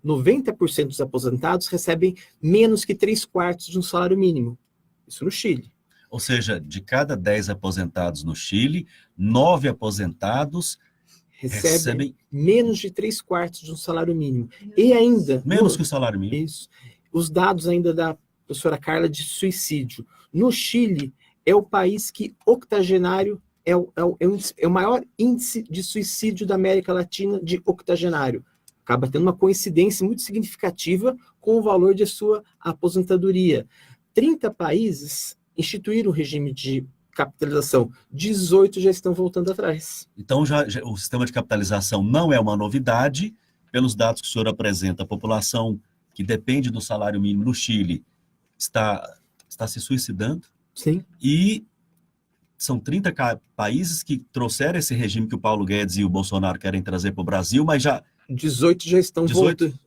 90% dos aposentados recebem menos que 3/4 de um salário mínimo. Isso no Chile. Ou seja, de cada 10 aposentados no Chile, 9 aposentados recebem menos de 3/4 de um salário mínimo. E ainda... Menos que o salário mínimo. Isso. Os dados ainda da professora Carla de suicídio. No Chile, é o país que octogenário é o maior índice de suicídio da América Latina de octogenário. Acaba tendo uma coincidência muito significativa com o valor de sua aposentadoria. 30 países instituíram o regime de capitalização, 18 já estão voltando atrás. Então, o sistema de capitalização não é uma novidade. Pelos dados que o senhor apresenta, a população que depende do salário mínimo no Chile está se suicidando. Sim. E são 30 países que trouxeram esse regime que o Paulo Guedes e o Bolsonaro querem trazer para o Brasil, mas 18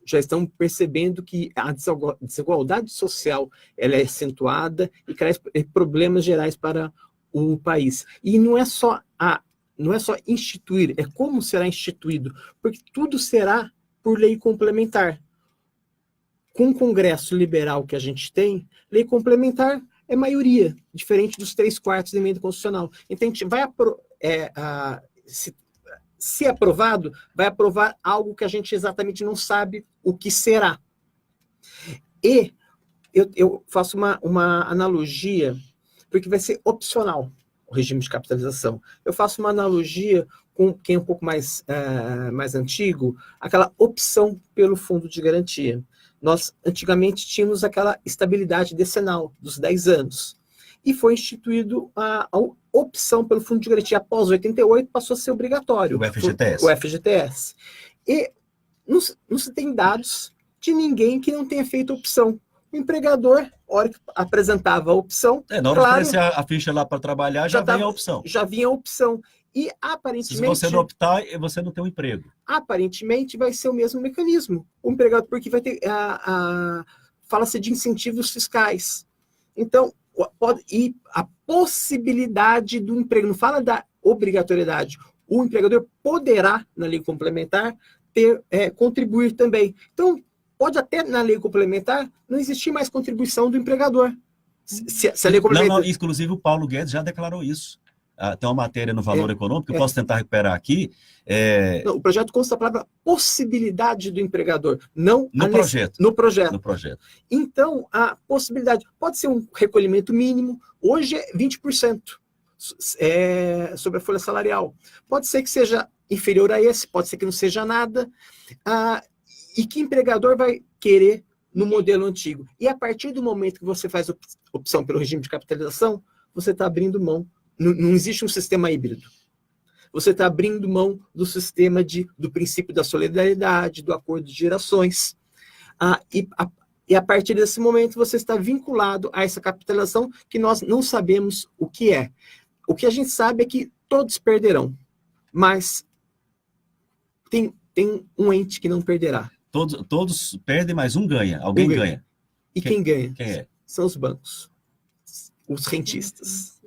já estão percebendo que a desigualdade social ela é acentuada e traz problemas gerais para o país. E não é só instituir, é como será instituído, porque tudo será por lei complementar. Com o Congresso liberal que a gente tem, lei complementar é maioria, diferente dos 3/4 da emenda constitucional. Então, a gente vai se aprovado, vai aprovar algo que a gente exatamente não sabe o que será. E eu faço uma analogia, porque vai ser opcional o regime de capitalização. Eu faço uma analogia com quem é um pouco mais antigo, aquela opção pelo fundo de garantia. Nós, antigamente, tínhamos aquela estabilidade decenal dos 10 anos. E foi instituído a opção pelo fundo de garantia. Após 88, passou a ser obrigatório. O FGTS. E não se tem dados de ninguém que não tenha feito opção. O empregador, na hora que apresentava a opção... na hora de aparecer a ficha lá para trabalhar, já vinha a opção. Já vinha a opção. E, aparentemente... Se você não optar, você não tem um emprego. Aparentemente, vai ser o mesmo mecanismo. O empregador, porque vai ter... fala-se de incentivos fiscais. Então, e a possibilidade do emprego, não fala da obrigatoriedade. O empregador poderá, na lei complementar, contribuir também. Então, pode até, na lei complementar, não existir mais contribuição do empregador. Se a lei complementar... Não, inclusive o Paulo Guedes já declarou isso. Tem uma matéria no Valor Econômico, eu posso tentar recuperar aqui. Não, o projeto consta a palavra possibilidade do empregador, não no projeto. No projeto. No projeto. Então, a possibilidade pode ser um recolhimento mínimo, hoje é 20% sobre a folha salarial. Pode ser que seja inferior a esse, pode ser que não seja nada. E que empregador vai querer no modelo antigo? E a partir do momento que você faz opção pelo regime de capitalização, você está abrindo mão. Não existe um sistema híbrido. Você está abrindo mão do sistema do princípio da solidariedade, do acordo de gerações. E a partir desse momento você está vinculado a essa capitalização que nós não sabemos o que é. o que a gente sabe é que todos perderão, mas tem um ente que não perderá. Todos perdem, mas um ganha. Alguém ganha. E quem ganha? Quem é? São os bancos, os rentistas.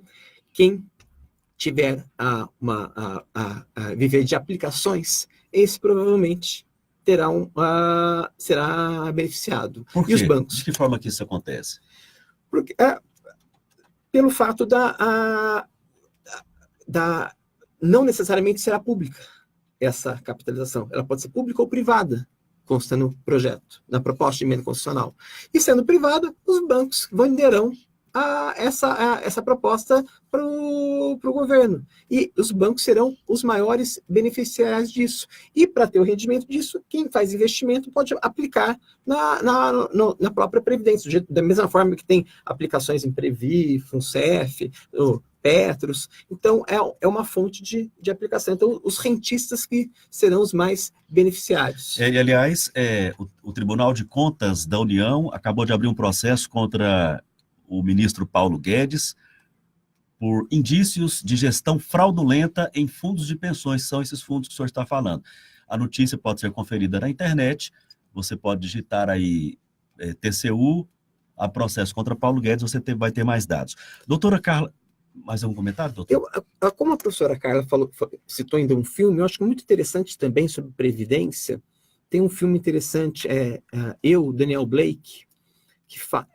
Quem tiver a viver de aplicações, esse provavelmente será beneficiado. Por quê? E os bancos? De que forma que isso acontece? Porque, pelo fato não necessariamente será pública essa capitalização. Ela pode ser pública ou privada, consta no projeto, na proposta de emenda constitucional. E sendo privada, os bancos venderão essa proposta para o governo. E os bancos serão os maiores beneficiários disso. E para ter o rendimento disso, quem faz investimento pode aplicar na própria Previdência. Da mesma forma que tem aplicações em Previ, Funcef, Petros. Então, é uma fonte de aplicação. Então, os rentistas que serão os mais beneficiários. E, aliás, o Tribunal de Contas da União acabou de abrir um processo contra o ministro Paulo Guedes por indícios de gestão fraudulenta em fundos de pensões, são esses fundos que o senhor está falando. A notícia pode ser conferida na internet, você pode digitar aí TCU, a processo contra Paulo Guedes, você vai ter mais dados. Doutora Carla, mais algum comentário, doutor? Como a professora Carla citou ainda um filme, eu acho muito interessante também sobre Previdência. Tem um filme interessante, Daniel Blake,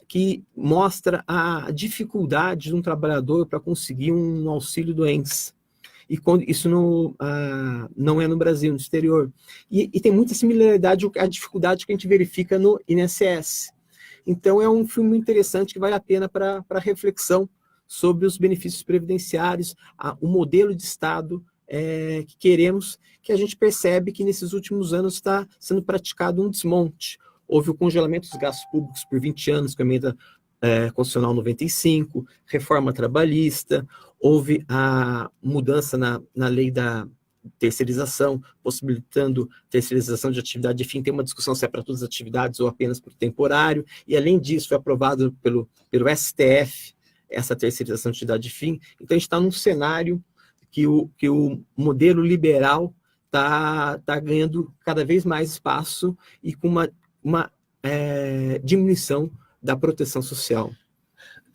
que mostra a dificuldade de um trabalhador para conseguir um auxílio-doença. E isso não é no Brasil, no exterior. E tem muita similaridade com a dificuldade que a gente verifica no INSS. Então, é um filme interessante que vale a pena para reflexão sobre os benefícios previdenciários, o modelo de Estado que queremos, que a gente percebe que nesses últimos anos está sendo praticado um desmonte. Houve o congelamento dos gastos públicos por 20 anos com a emenda constitucional 95, reforma trabalhista, houve a mudança na lei da terceirização, possibilitando terceirização de atividade de fim. Tem uma discussão se é para todas as atividades ou apenas por temporário, e além disso foi aprovado pelo STF essa terceirização de atividade de fim. Então a gente está num cenário que o modelo liberal está ganhando cada vez mais espaço e com uma diminuição da proteção social.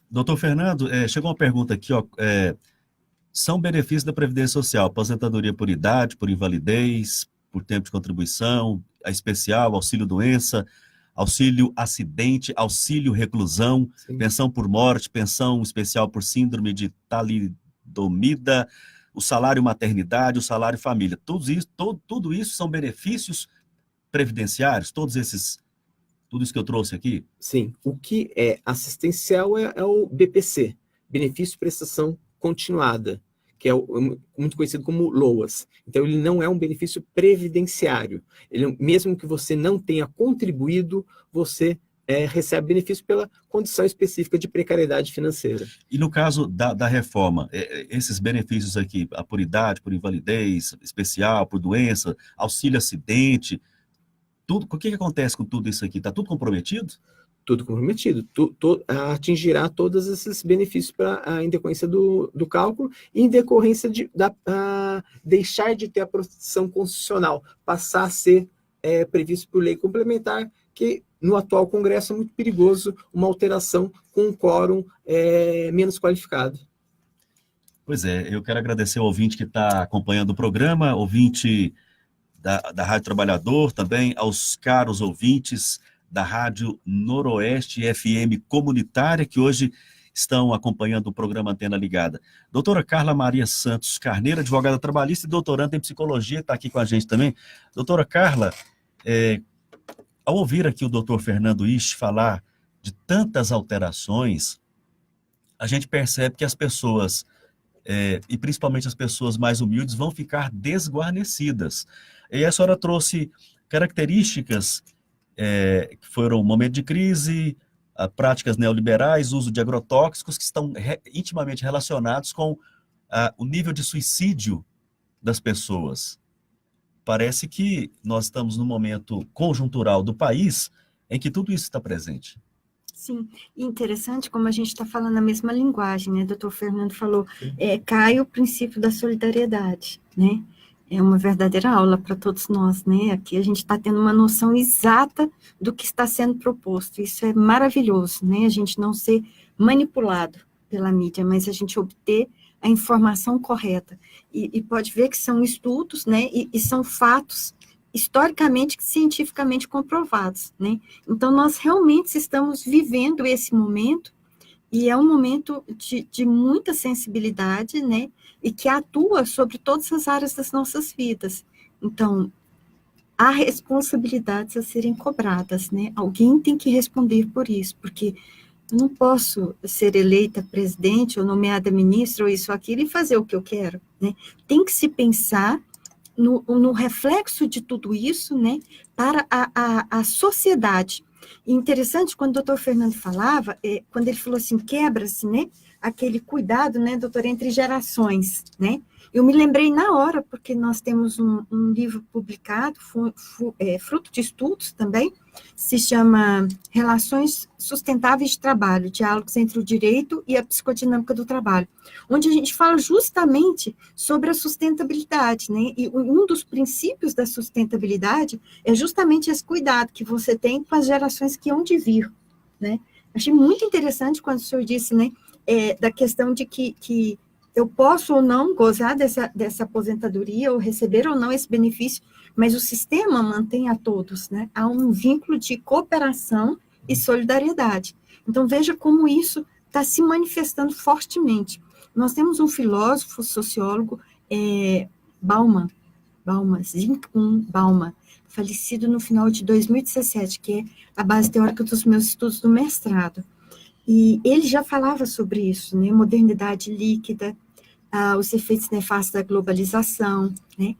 Doutor Fernando, chegou uma pergunta aqui, são benefícios da Previdência Social, aposentadoria por idade, por invalidez, por tempo de contribuição, a especial, auxílio-doença, auxílio-acidente, auxílio-reclusão, Sim. Pensão por morte, pensão especial por síndrome de talidomida, o salário-maternidade, o salário-família. Tudo isso são benefícios previdenciários, tudo isso que eu trouxe aqui? Sim. O que é assistencial é o BPC, Benefício de Prestação Continuada, que é muito conhecido como LOAS. Então, ele não é um benefício previdenciário. Mesmo que você não tenha contribuído, você recebe benefício pela condição específica de precariedade financeira. E no caso da reforma, esses benefícios aqui, por idade, por invalidez, especial, por doença, auxílio-acidente, o que acontece com tudo isso aqui? Está tudo comprometido? Tudo comprometido. Atingirá todos esses benefícios em decorrência do cálculo e em decorrência de deixar de ter a proteção constitucional, passar a ser previsto por lei complementar, que no atual Congresso é muito perigoso uma alteração com um quórum menos qualificado. Pois é, eu quero agradecer ao ouvinte que está acompanhando o programa, ouvinte da Rádio Trabalhador, também aos caros ouvintes da Rádio Noroeste FM Comunitária, que hoje estão acompanhando o programa Antena Ligada. Doutora Carla Maria Santos Carneiro, advogada trabalhista e doutoranda em psicologia, está aqui com a gente também. Doutora Carla, ao ouvir aqui o doutor Fernando Isch falar de tantas alterações, a gente percebe que as pessoas, e principalmente as pessoas mais humildes, vão ficar desguarnecidas. E a senhora trouxe características que foram momento de crise, práticas neoliberais, uso de agrotóxicos, que estão intimamente relacionados com o nível de suicídio das pessoas. Parece que nós estamos num momento conjuntural do país em que tudo isso está presente. Sim, e interessante como a gente está falando a mesma linguagem, né? O doutor Fernando falou, cai o princípio da solidariedade, né? É uma verdadeira aula para todos nós, né? Aqui a gente está tendo uma noção exata do que está sendo proposto. Isso é maravilhoso, né? A gente não ser manipulado pela mídia, mas a gente obter a informação correta. E pode ver que são estudos, né? E são fatos historicamente, cientificamente comprovados, né? Então, nós realmente estamos vivendo esse momento, e é um momento de muita sensibilidade, né? E que atua sobre todas as áreas das nossas vidas. Então, há responsabilidades a serem cobradas, né? Alguém tem que responder por isso, porque eu não posso ser eleita presidente ou nomeada ministra ou isso ou aquilo e fazer o que eu quero, né? Tem que se pensar no reflexo de tudo isso, né, para a sociedade. E interessante, quando o doutor Fernando falava, quando ele falou assim, quebra-se, né, aquele cuidado, né, doutor, entre gerações, né, eu me lembrei na hora, porque nós temos um livro publicado, fruto de estudos também, se chama Relações Sustentáveis de Trabalho, Diálogos entre o Direito e a Psicodinâmica do Trabalho, onde a gente fala justamente sobre a sustentabilidade, né? E um dos princípios da sustentabilidade é justamente esse cuidado que você tem com as gerações que hão de vir, né? Achei muito interessante quando o senhor disse, né, da questão de que eu posso ou não gozar dessa aposentadoria, ou receber ou não esse benefício, mas o sistema mantém a todos, né? Há um vínculo de cooperação e solidariedade. Então, veja como isso está se manifestando fortemente. Nós temos um filósofo, sociólogo, Zygmunt Bauman, falecido no final de 2017, que é a base teórica dos meus estudos do mestrado. E ele já falava sobre isso, né? Modernidade líquida, os efeitos nefastos da globalização, né?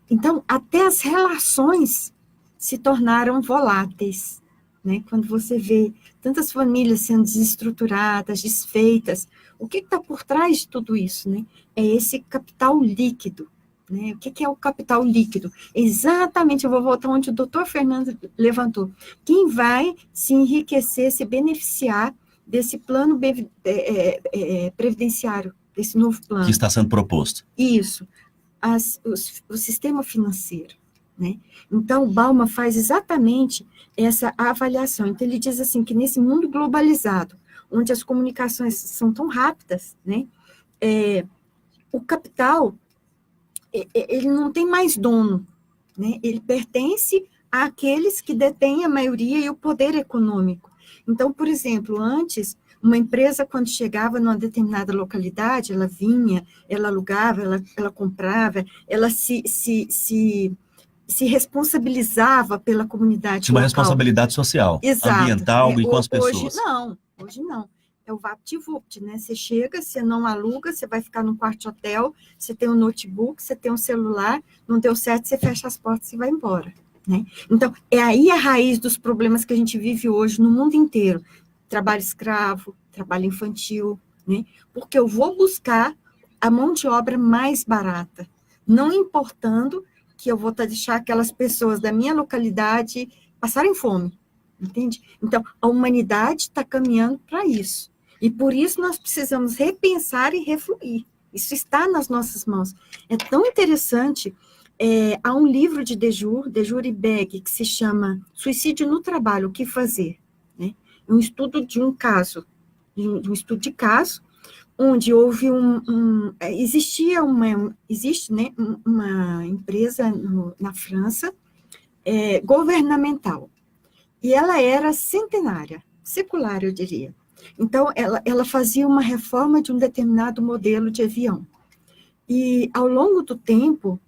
Então, até as relações se tornaram voláteis, né? Quando você vê tantas famílias sendo desestruturadas, desfeitas, o que está por trás de tudo isso, né? É esse capital líquido, né? O que é o capital líquido? Exatamente, eu vou voltar onde o doutor Fernando levantou. Quem vai se enriquecer, se beneficiar desse plano previdenciário, desse novo plano? Que está sendo proposto. Isso. O sistema financeiro, né? Então, o Bauman faz exatamente essa avaliação. Então, ele diz assim, que nesse mundo globalizado, onde as comunicações são tão rápidas, né, o capital, ele não tem mais dono, né? Ele pertence àqueles que detêm a maioria e o poder econômico. Então, por exemplo, antes, uma empresa, quando chegava numa determinada localidade, ela vinha, ela alugava, ela comprava, ela se responsabilizava pela comunidade Tinha uma local. Responsabilidade social, Exato, ambiental e com as pessoas. Hoje não. É o VaptVupt, né? Você chega, você não aluga, você vai ficar num quarto de hotel, você tem um notebook, você tem um celular, não deu certo, você fecha as portas e vai embora, né? Então, é aí a raiz dos problemas que a gente vive hoje no mundo inteiro. Trabalho escravo, trabalho infantil, né? Porque eu vou buscar a mão de obra mais barata, não importando que eu vou deixar aquelas pessoas da minha localidade passarem fome, entende? Então, a humanidade está caminhando para isso. E por isso nós precisamos repensar e refluir. Isso está nas nossas mãos. É tão interessante, há um livro de Dejour e Beg, que se chama Suicídio no Trabalho, o que fazer? Né? Um estudo de um caso, um estudo de caso, onde houve existe, né, uma empresa na França, governamental, e ela era centenária, secular, eu diria. Então, ela fazia uma reforma de um determinado modelo de avião. E, ao longo do tempo,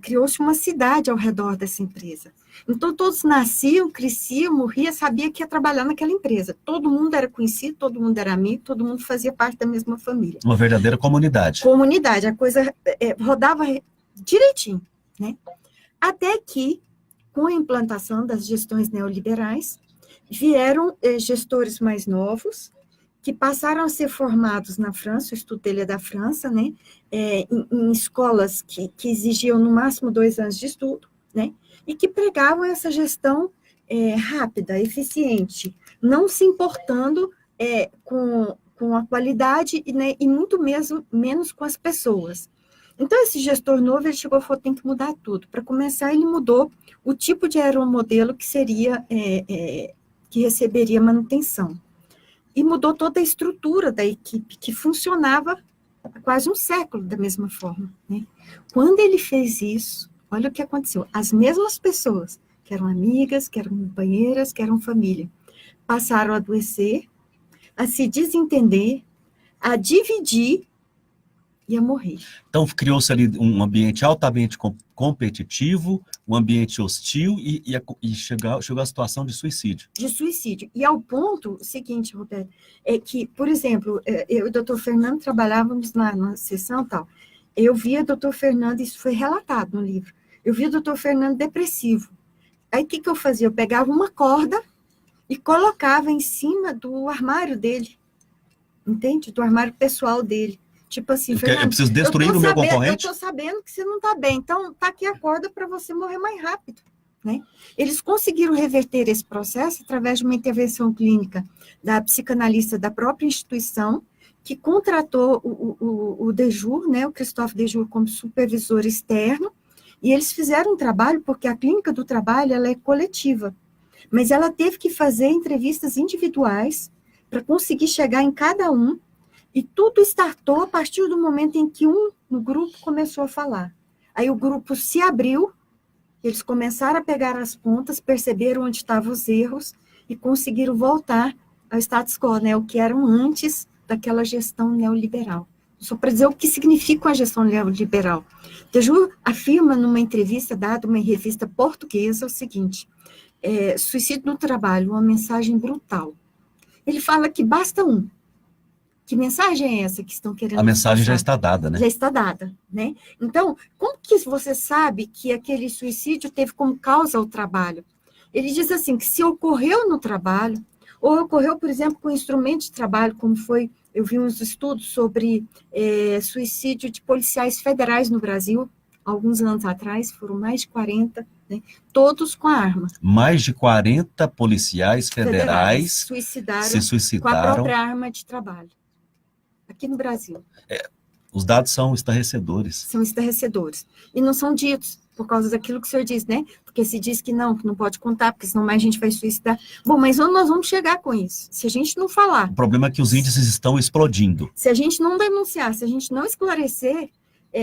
criou-se uma cidade ao redor dessa empresa. Então, todos nasciam, cresciam, morriam, sabia que ia trabalhar naquela empresa. Todo mundo era conhecido, todo mundo era amigo, todo mundo fazia parte da mesma família. Uma verdadeira comunidade. Comunidade, a coisa rodava direitinho, né? Até que, com a implantação das gestões neoliberais, vieram gestores mais novos, que passaram a ser formados na França, o estudo dele é da França, né, em escolas que exigiam no máximo 2 anos de estudo, né, e que pregavam essa gestão rápida, eficiente, não se importando com a qualidade, né, e muito menos com as pessoas. Então, esse gestor novo, ele chegou e falou, tem que mudar tudo. Para começar, ele mudou o tipo de aeromodelo que seria, que receberia manutenção. E mudou toda a estrutura da equipe, que funcionava há quase um século da mesma forma, né? Quando ele fez isso, olha o que aconteceu. As mesmas pessoas, que eram amigas, que eram companheiras, que eram família, passaram a adoecer, a se desentender, a dividir e a morrer. Então, criou-se ali um ambiente altamente competitivo, um ambiente hostil e chegou à situação de suicídio. De suicídio. E ao ponto seguinte, Roberto, é que, por exemplo, eu e o doutor Fernando trabalhávamos na sessão e tal. Eu via o doutor Fernando, isso foi relatado no livro, eu via o doutor Fernando depressivo. Aí, o que eu fazia? Eu pegava uma corda e colocava em cima do armário dele, entende? Do armário pessoal dele. Tipo assim, Fernando, eu preciso destruir o meu concorrente? Eu estou sabendo que você não está bem, então tá aqui a corda para você morrer mais rápido, né? Eles conseguiram reverter esse processo através de uma intervenção clínica da psicanalista da própria instituição, que contratou o Dejour, né, o Christophe Dejour, como supervisor externo, e eles fizeram um trabalho, porque a clínica do trabalho, ela é coletiva, mas ela teve que fazer entrevistas individuais para conseguir chegar em cada um. E tudo startou a partir do momento em que no grupo começou a falar. Aí o grupo se abriu, eles começaram a pegar as pontas, perceberam onde estavam os erros e conseguiram voltar ao status quo, né, o que eram antes daquela gestão neoliberal. Só para dizer o que significa a gestão neoliberal. Dejour afirma numa entrevista dada a uma revista portuguesa o seguinte, suicídio no trabalho, uma mensagem brutal. Ele fala que basta um. Que mensagem é essa que estão querendo A mensagem passar? já está dada, né? Já está dada, né? Então, como que você sabe que aquele suicídio teve como causa o trabalho? Ele diz assim, que se ocorreu no trabalho, ou ocorreu, por exemplo, com instrumento de trabalho, como foi, eu vi uns estudos sobre suicídio de policiais federais no Brasil, alguns anos atrás, foram mais de 40, né? Todos com a arma. Mais de 40 policiais federais se suicidaram com a própria arma de trabalho. Aqui no Brasil. Os dados são estarrecedores. São estarrecedores. E não são ditos, por causa daquilo que o senhor diz, né? Porque se diz que não pode contar, porque senão mais gente vai suicidar. Bom, mas onde nós vamos chegar com isso? Se a gente não falar. O problema é que os índices estão explodindo. Se a gente não denunciar, se a gente não esclarecer,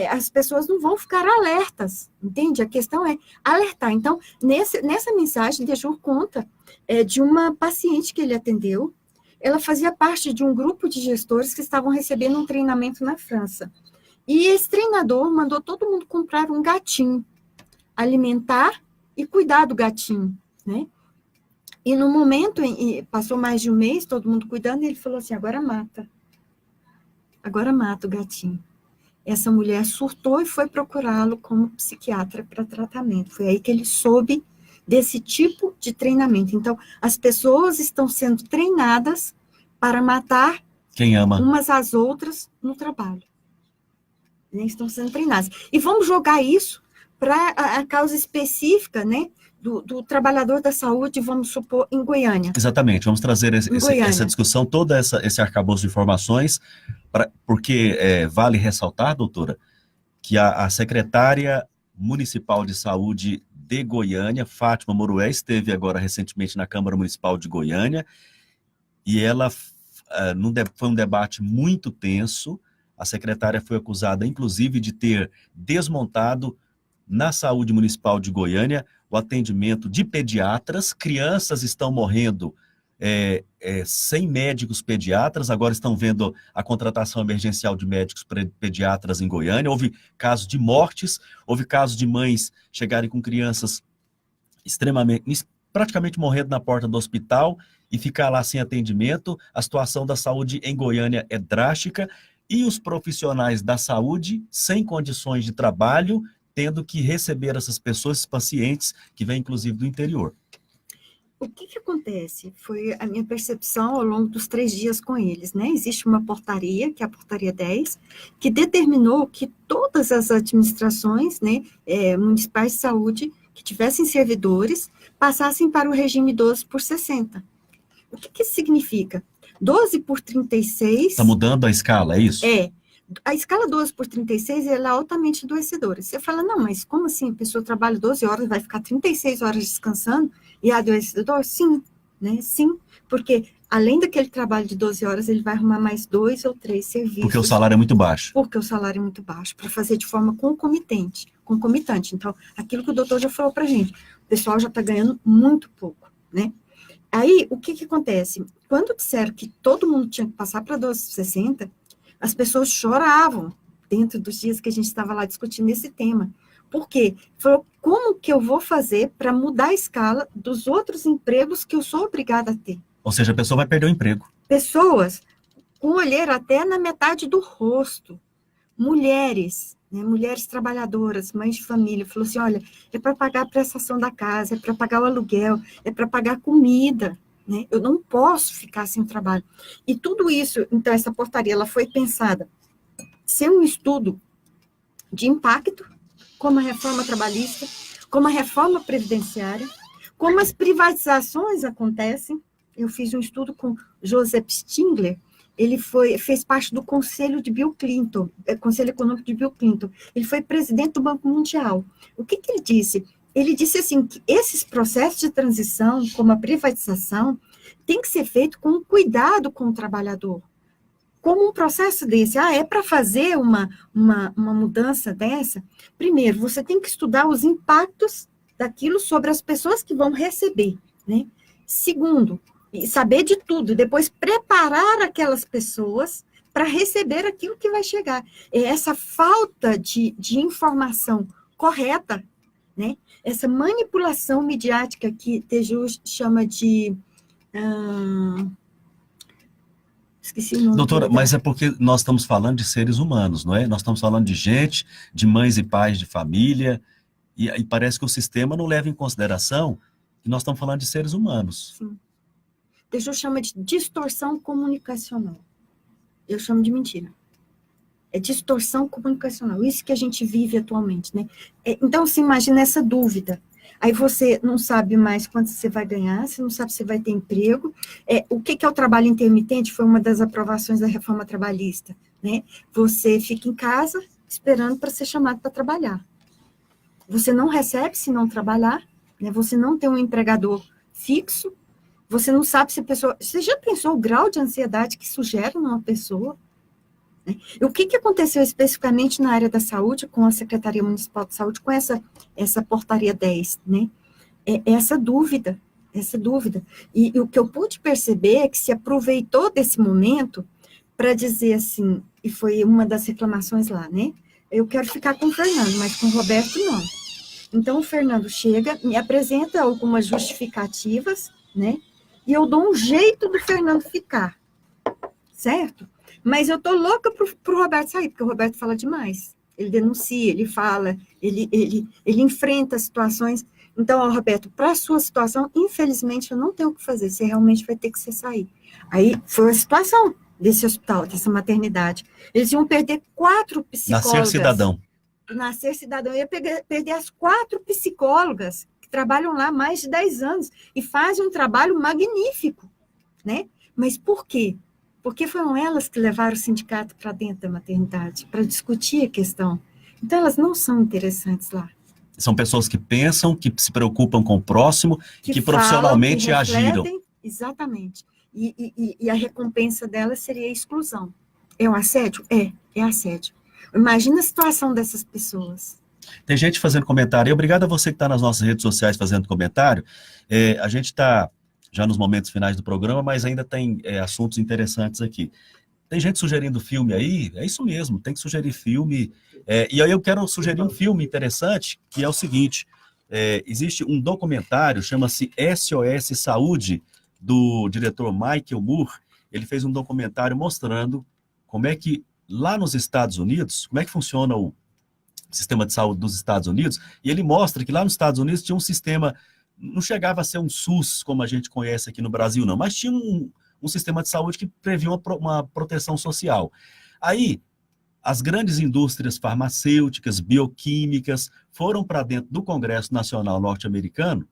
as pessoas não vão ficar alertas, entende? A questão é alertar. Então, nessa mensagem, Dejour conta de uma paciente que ele atendeu. Ela fazia parte de um grupo de gestores que estavam recebendo um treinamento na França. E esse treinador mandou todo mundo comprar um gatinho, alimentar e cuidar do gatinho, né? E no momento, passou mais de um mês, todo mundo cuidando, e ele falou assim, agora mata o gatinho. Essa mulher surtou e foi procurá-lo como psiquiatra para tratamento. Foi aí que ele soube desse tipo de treinamento. Então, as pessoas estão sendo treinadas para matar quem ama umas às outras no trabalho. Estão sendo treinadas. E vamos jogar isso para a causa específica, né, do trabalhador da saúde, vamos supor, em Goiânia. Exatamente, vamos trazer essa discussão, todo esse arcabouço de informações, porque vale ressaltar, doutora, que a secretária municipal de saúde de Goiânia, Fátima Morué, esteve agora recentemente na Câmara Municipal de Goiânia, e ela foi um debate muito tenso. A secretária foi acusada, inclusive, de ter desmontado na saúde municipal de Goiânia o atendimento de pediatras. Crianças estão morrendo sem médicos pediatras, agora estão vendo a contratação emergencial de médicos pediatras em Goiânia. Houve casos de mortes, houve casos de mães chegarem com crianças praticamente morrendo na porta do hospital e ficar lá sem atendimento. A situação da saúde em Goiânia é drástica e os profissionais da saúde sem condições de trabalho, tendo que receber essas pessoas, esses pacientes que vêm inclusive do interior. O que acontece? Foi a minha percepção ao longo dos 3 dias com eles, né? Existe uma portaria, que é a portaria 10, que determinou que todas as administrações, né, municipais de saúde que tivessem servidores passassem para o regime 12 por 60. O que isso significa? 12 por 36... Está mudando a escala, é isso? A escala 12 por 36 ela é altamente adoecedora. Você fala, não, mas como assim? A pessoa trabalha 12 horas, vai ficar 36 horas descansando e é adoecedor? Sim, né? Sim, porque além daquele trabalho de 12 horas, ele vai arrumar mais 2 ou 3 serviços. Porque o salário é muito baixo. Porque o salário é muito baixo, para fazer de forma concomitante. Então, aquilo que o doutor já falou para a gente, o pessoal já está ganhando muito pouco, né? Aí, o que acontece? Quando disseram que todo mundo tinha que passar para 12,60, as pessoas choravam dentro dos dias que a gente estava lá discutindo esse tema. Por quê? Falou, como que eu vou fazer para mudar a escala dos outros empregos que eu sou obrigada a ter? Ou seja, a pessoa vai perder o emprego. Pessoas com olheira até na metade do rosto. Mulheres, né, mulheres trabalhadoras, mães de família, falou assim, olha, é para pagar a prestação da casa, é para pagar o aluguel, é para pagar a comida, né? Eu não posso ficar sem trabalho. E tudo isso, então, essa portaria, ela foi pensada ser um estudo de impacto, como a reforma trabalhista, como a reforma previdenciária, como as privatizações acontecem. Eu fiz um estudo com Joseph Stingler, ele fez parte do Conselho de Bill Clinton, Conselho Econômico de Bill Clinton, ele foi presidente do Banco Mundial. O que ele disse? Ele disse assim, que esses processos de transição, como a privatização, tem que ser feito com cuidado com o trabalhador. Como um processo desse, é para fazer uma mudança dessa, primeiro, você tem que estudar os impactos daquilo sobre as pessoas que vão receber, né? Segundo, saber de tudo, depois preparar aquelas pessoas para receber aquilo que vai chegar. É essa falta de informação correta, né? Essa manipulação midiática que Teju chama de... esqueci o nome. Doutora, mas é porque nós estamos falando de seres humanos, não é? Nós estamos falando de gente, de mães e pais de família, e parece que o sistema não leva em consideração que nós estamos falando de seres humanos. Sim. Teju chama de distorção comunicacional. Eu chamo de mentira. É distorção comunicacional, isso que a gente vive atualmente, né? Então, você imagina essa dúvida. Aí você não sabe mais quanto você vai ganhar, você não sabe se vai ter emprego. O que é o trabalho intermitente? Foi uma das aprovações da reforma trabalhista, né? Você fica em casa esperando para ser chamado para trabalhar. Você não recebe se não trabalhar, né? Você não tem um empregador fixo, você não sabe se a pessoa... Você já pensou o grau de ansiedade que isso gera numa pessoa? Né? E o que aconteceu especificamente na área da saúde, com a Secretaria Municipal de Saúde, com essa portaria 10, né? Essa dúvida. E o que eu pude perceber é que se aproveitou desse momento para dizer assim, e foi uma das reclamações lá, né? Eu quero ficar com o Fernando, mas com o Roberto não. Então, o Fernando chega, me apresenta algumas justificativas, né? E eu dou um jeito do Fernando ficar, certo? Mas eu tô louca pro Roberto sair, porque o Roberto fala demais. Ele denuncia, ele fala, ele enfrenta situações. Então, Roberto, para a sua situação, infelizmente, eu não tenho o que fazer, você realmente vai ter que sair. Aí, foi a situação desse hospital, dessa maternidade. Eles iam perder 4 psicólogas. Nascer cidadão. Eu ia perder as 4 psicólogas que trabalham lá há mais de 10 anos e fazem um trabalho magnífico, né? Mas por quê? Porque foram elas que levaram o sindicato para dentro da maternidade, para discutir a questão. Então, elas não são interessantes lá. São pessoas que pensam, que se preocupam com o próximo, que profissionalmente que refletem, agiram. Exatamente. E a recompensa delas seria a exclusão. É um assédio? É assédio. Imagina a situação dessas pessoas. Tem gente fazendo comentário. E obrigado a você que está nas nossas redes sociais fazendo comentário. A gente está já nos momentos finais do programa, mas ainda tem assuntos interessantes aqui. Tem gente sugerindo filme aí? É isso mesmo, tem que sugerir filme. E aí eu quero sugerir um filme interessante, que é o seguinte. Existe um documentário, chama-se SOS Saúde, do diretor Michael Moore. Ele fez um documentário mostrando como é que lá nos Estados Unidos, como é que funciona o sistema de saúde dos Estados Unidos, e ele mostra que lá nos Estados Unidos tinha um sistema, não chegava a ser um SUS, como a gente conhece aqui no Brasil, não, mas tinha um sistema de saúde que previa uma proteção social. Aí, as grandes indústrias farmacêuticas, bioquímicas, foram para dentro do Congresso Nacional norte-americano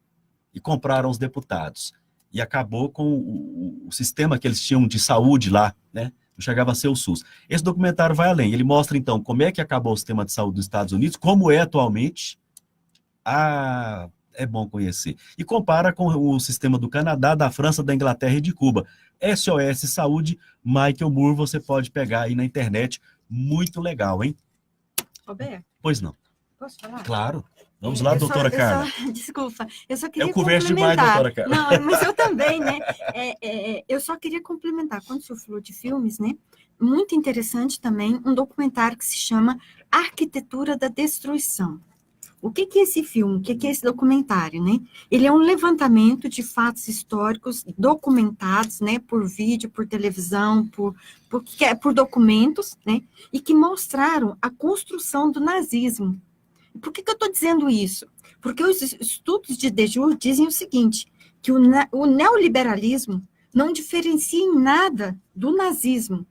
e compraram os deputados. e acabou com o sistema que eles tinham de saúde lá, né? Não chegava a ser o SUS. Esse documentário vai além. Ele mostra, então, como é que acabou o sistema de saúde dos Estados Unidos, como é atualmente. É bom conhecer. E compara com o sistema do Canadá, da França, da Inglaterra e de Cuba. SOS Saúde, Michael Moore, você pode pegar aí na internet. Muito legal, hein? Roberto, Pois não. posso falar? Claro. Vamos lá, doutora Carla. Desculpa, eu só queria Eu converso demais, complementar. doutora Carla. Não, mas eu também, né? Eu só queria complementar. Quando o senhor falou de filmes, né? Muito interessante também um documentário que se chama Arquitetura da Destruição. O que é esse filme? O que é esse documentário, né? Ele é um levantamento de fatos históricos documentados, né? Por vídeo, por televisão, por documentos, né? E que mostraram a construção do nazismo. Por que eu estou dizendo isso? Porque os estudos de Dejur dizem o seguinte, que o neoliberalismo não diferencia em nada do nazismo.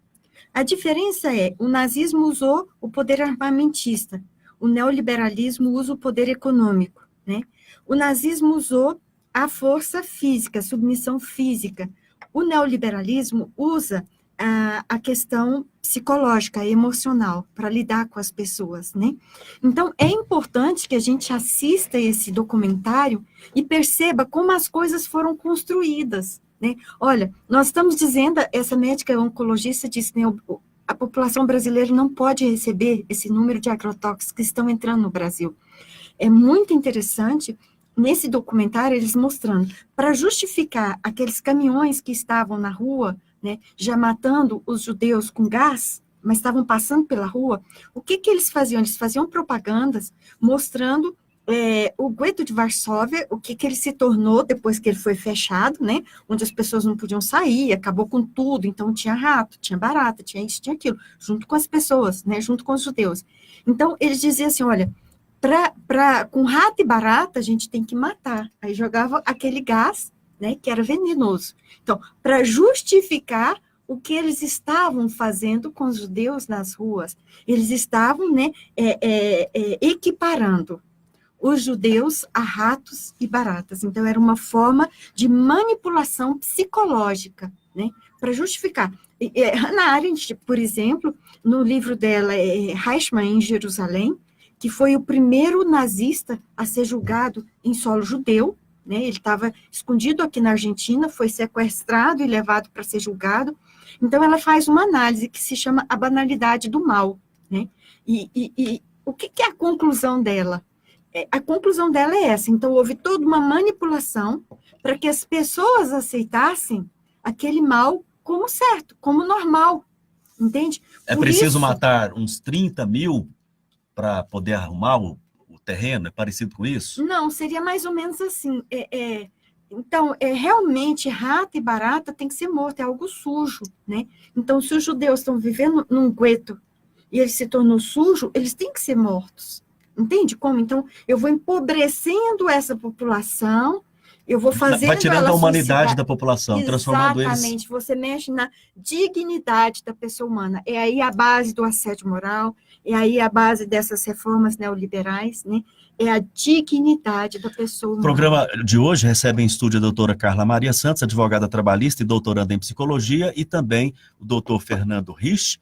A diferença é, o nazismo usou o poder armamentista, o neoliberalismo usa o poder econômico, né? O nazismo usou a força física, a submissão física. O neoliberalismo usa a questão psicológica, emocional, para lidar com as pessoas, né? Então, é importante que a gente assista esse documentário e perceba como as coisas foram construídas, né? Olha, nós estamos dizendo, essa médica oncologista disse, né, a população brasileira não pode receber esse número de agrotóxicos que estão entrando no Brasil. É muito interessante, nesse documentário, eles mostrando, para justificar aqueles caminhões que estavam na rua, né, já matando os judeus com gás, mas estavam passando pela rua, o que eles faziam? Eles faziam propagandas mostrando o gueto de Varsóvia, o que ele se tornou depois que ele foi fechado, né, onde as pessoas não podiam sair, acabou com tudo, então tinha rato, tinha barata, tinha isso, tinha aquilo, junto com as pessoas, né, junto com os judeus. Então, eles diziam assim, olha, com rato e barata, a gente tem que matar. Aí jogava aquele gás, né, que era venenoso. Então, para justificar o que eles estavam fazendo com os judeus nas ruas, eles estavam, né, equiparando os judeus a ratos e baratas. Então, era uma forma de manipulação psicológica, né, para justificar. Hannah Arendt, por exemplo, no livro dela, Reichmann em Jerusalém, que foi o primeiro nazista a ser julgado em solo judeu, né, ele estava escondido aqui na Argentina, foi sequestrado e levado para ser julgado. Então, ela faz uma análise que se chama a banalidade do mal, né, e o que é a conclusão dela? A conclusão dela é essa. Então, houve toda uma manipulação para que as pessoas aceitassem aquele mal como certo, como normal, entende? É preciso matar uns 30 mil para poder arrumar o terreno? É parecido com isso? Não, seria mais ou menos assim. Então, realmente, rato e barata tem que ser morto, é algo sujo, né? Então, se os judeus estão vivendo num gueto e ele se tornou sujo, eles têm que ser mortos. Entende como? Então, eu vou empobrecendo essa população, eu vou fazendo... Vai tirando a humanidade da população, transformando eles... Exatamente, você mexe na dignidade da pessoa humana. É aí a base do assédio moral, é aí a base dessas reformas neoliberais, né? É a dignidade da pessoa humana. O programa de hoje recebe em estúdio a doutora Carla Maria Santos, advogada trabalhista e doutoranda em psicologia, e também o doutor Fernando Rich,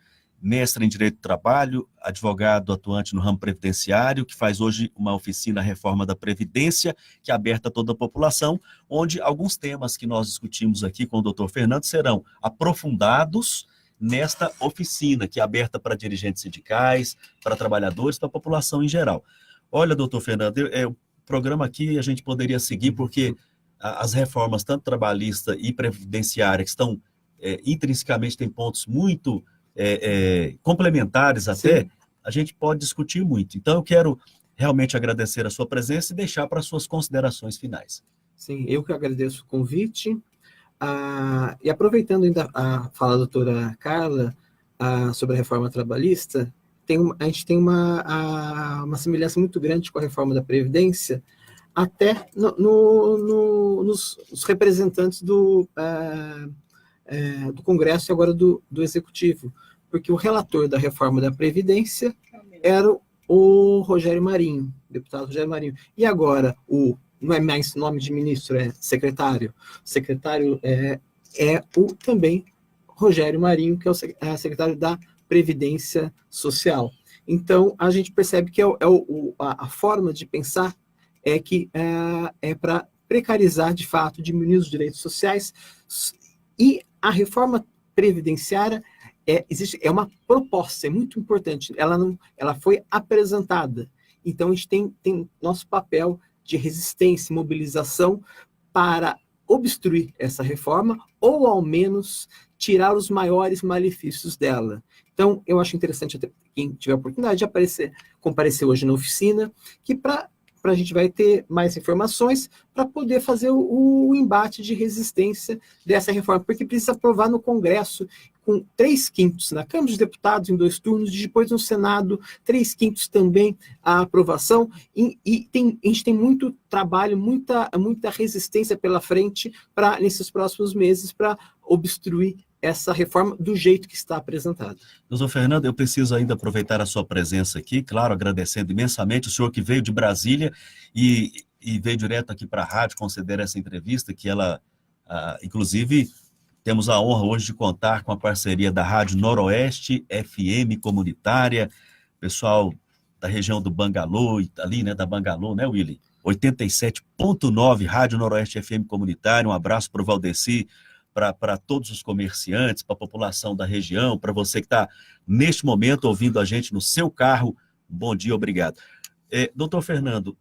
mestre em Direito do Trabalho, advogado atuante no ramo previdenciário, que faz hoje uma oficina Reforma da Previdência, que é aberta a toda a população, onde alguns temas que nós discutimos aqui com o doutor Fernando serão aprofundados nesta oficina, que é aberta para dirigentes sindicais, para trabalhadores, para a população em geral. Olha, doutor Fernando, o programa aqui a gente poderia seguir, porque as reformas, tanto trabalhista e previdenciária, que estão intrinsecamente, têm pontos muito... complementares até, sim, a gente pode discutir muito. Então, eu quero realmente agradecer a sua presença e deixar para as suas considerações finais. Sim, eu que agradeço o convite. E aproveitando ainda a fala da doutora Carla sobre a reforma trabalhista, a gente tem uma semelhança muito grande com a reforma da Previdência, até nos representantes do Congresso e agora do Executivo, porque o relator da reforma da Previdência era o Rogério Marinho, deputado Rogério Marinho, e agora o não é mais nome de ministro, é secretário. O secretário é o também Rogério Marinho, que é o secretário da Previdência Social. Então, a gente percebe que a forma de pensar é que é para precarizar, de fato, diminuir os direitos sociais, e a reforma previdenciária é uma proposta, é muito importante, ela foi apresentada. Então, a gente tem nosso papel de resistência e mobilização para obstruir essa reforma, ou ao menos tirar os maiores malefícios dela. Então, eu acho interessante, quem tiver a oportunidade de comparecer hoje na oficina, que a gente vai ter mais informações para poder fazer o embate de resistência dessa reforma, porque precisa aprovar no Congresso com 3/5 na Câmara dos Deputados em 2 turnos, e depois no Senado 3/5 também a aprovação, e a gente tem muito trabalho, muita resistência pela frente nesses próximos meses para obstruir essa reforma do jeito que está apresentada. Doutor Fernando, eu preciso ainda aproveitar a sua presença aqui, claro, agradecendo imensamente o senhor que veio de Brasília e veio direto aqui para a rádio conceder essa entrevista, que ela, inclusive, temos a honra hoje de contar com a parceria da Rádio Noroeste FM Comunitária, pessoal da região do Bangalô, ali, né, da Bangalô, né, Willy? 87.9, Rádio Noroeste FM Comunitária, um abraço para o Valdeci, para todos os comerciantes, para a população da região, para você que está, neste momento, ouvindo a gente no seu carro. Bom dia, obrigado. Doutor Fernando,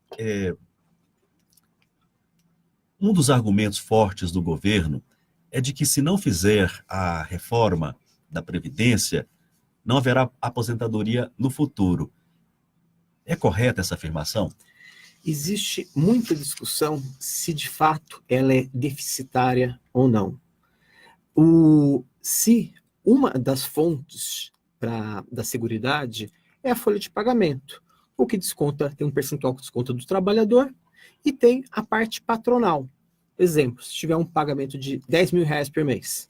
um dos argumentos fortes do governo é de que, se não fizer a reforma da Previdência, não haverá aposentadoria no futuro. É correta essa afirmação? Existe muita discussão se, de fato, ela é deficitária ou não. Se uma das fontes da Seguridade é a folha de pagamento, o que desconta, tem um percentual que desconta do trabalhador, e tem a parte patronal. Exemplo, se tiver um pagamento de R$10 mil por mês,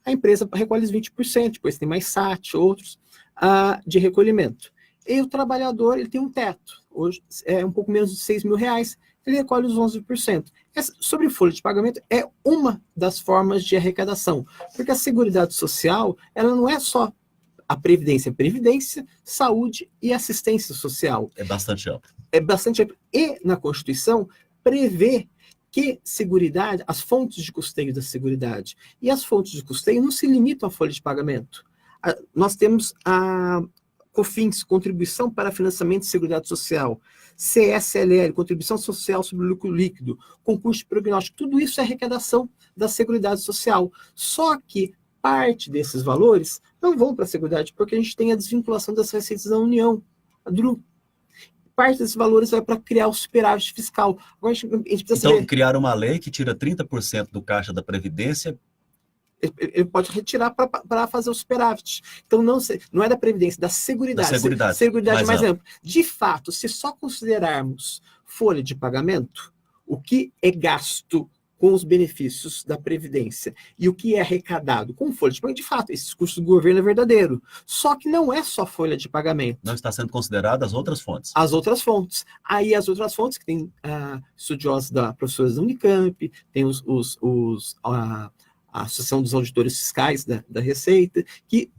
a empresa recolhe os 20%, depois tem mais SAT, outros, de recolhimento. E o trabalhador, ele tem um teto, hoje é um pouco menos de R$6 mil, ele recolhe os 11%. Sobre folha de pagamento, é uma das formas de arrecadação, porque a Seguridade Social, ela não é só a Previdência, saúde e assistência social. É bastante amplo. É bastante amplo. E na Constituição, prevê que Seguridade, as fontes de custeio da Seguridade e as fontes de custeio não se limitam à folha de pagamento. Nós temos a COFINS, Contribuição para Financiamento de Seguridade Social, CSLL, Contribuição Social sobre o Lucro Líquido, Concurso de Prognóstico, tudo isso é arrecadação da Seguridade Social. Só que parte desses valores não vão para a Seguridade, porque a gente tem a desvinculação das receitas da União, a DRU. Parte desses valores vai para criar o superávit fiscal. Agora a gente precisa saber... criar uma lei que tira 30% do caixa da Previdência. Ele pode retirar para fazer o superávit. Então, não é da Previdência, da Seguridade. Seguridade mais ampla. De fato, se só considerarmos folha de pagamento, o que é gasto com os benefícios da Previdência e o que é arrecadado com folha de pagamento, de fato, esse discurso do governo é verdadeiro. Só que não é só folha de pagamento. Não está sendo considerada as outras fontes. As outras fontes. Aí as outras fontes, que tem estudiosos professores da Unicamp, tem a Associação dos Auditores Fiscais da Receita, que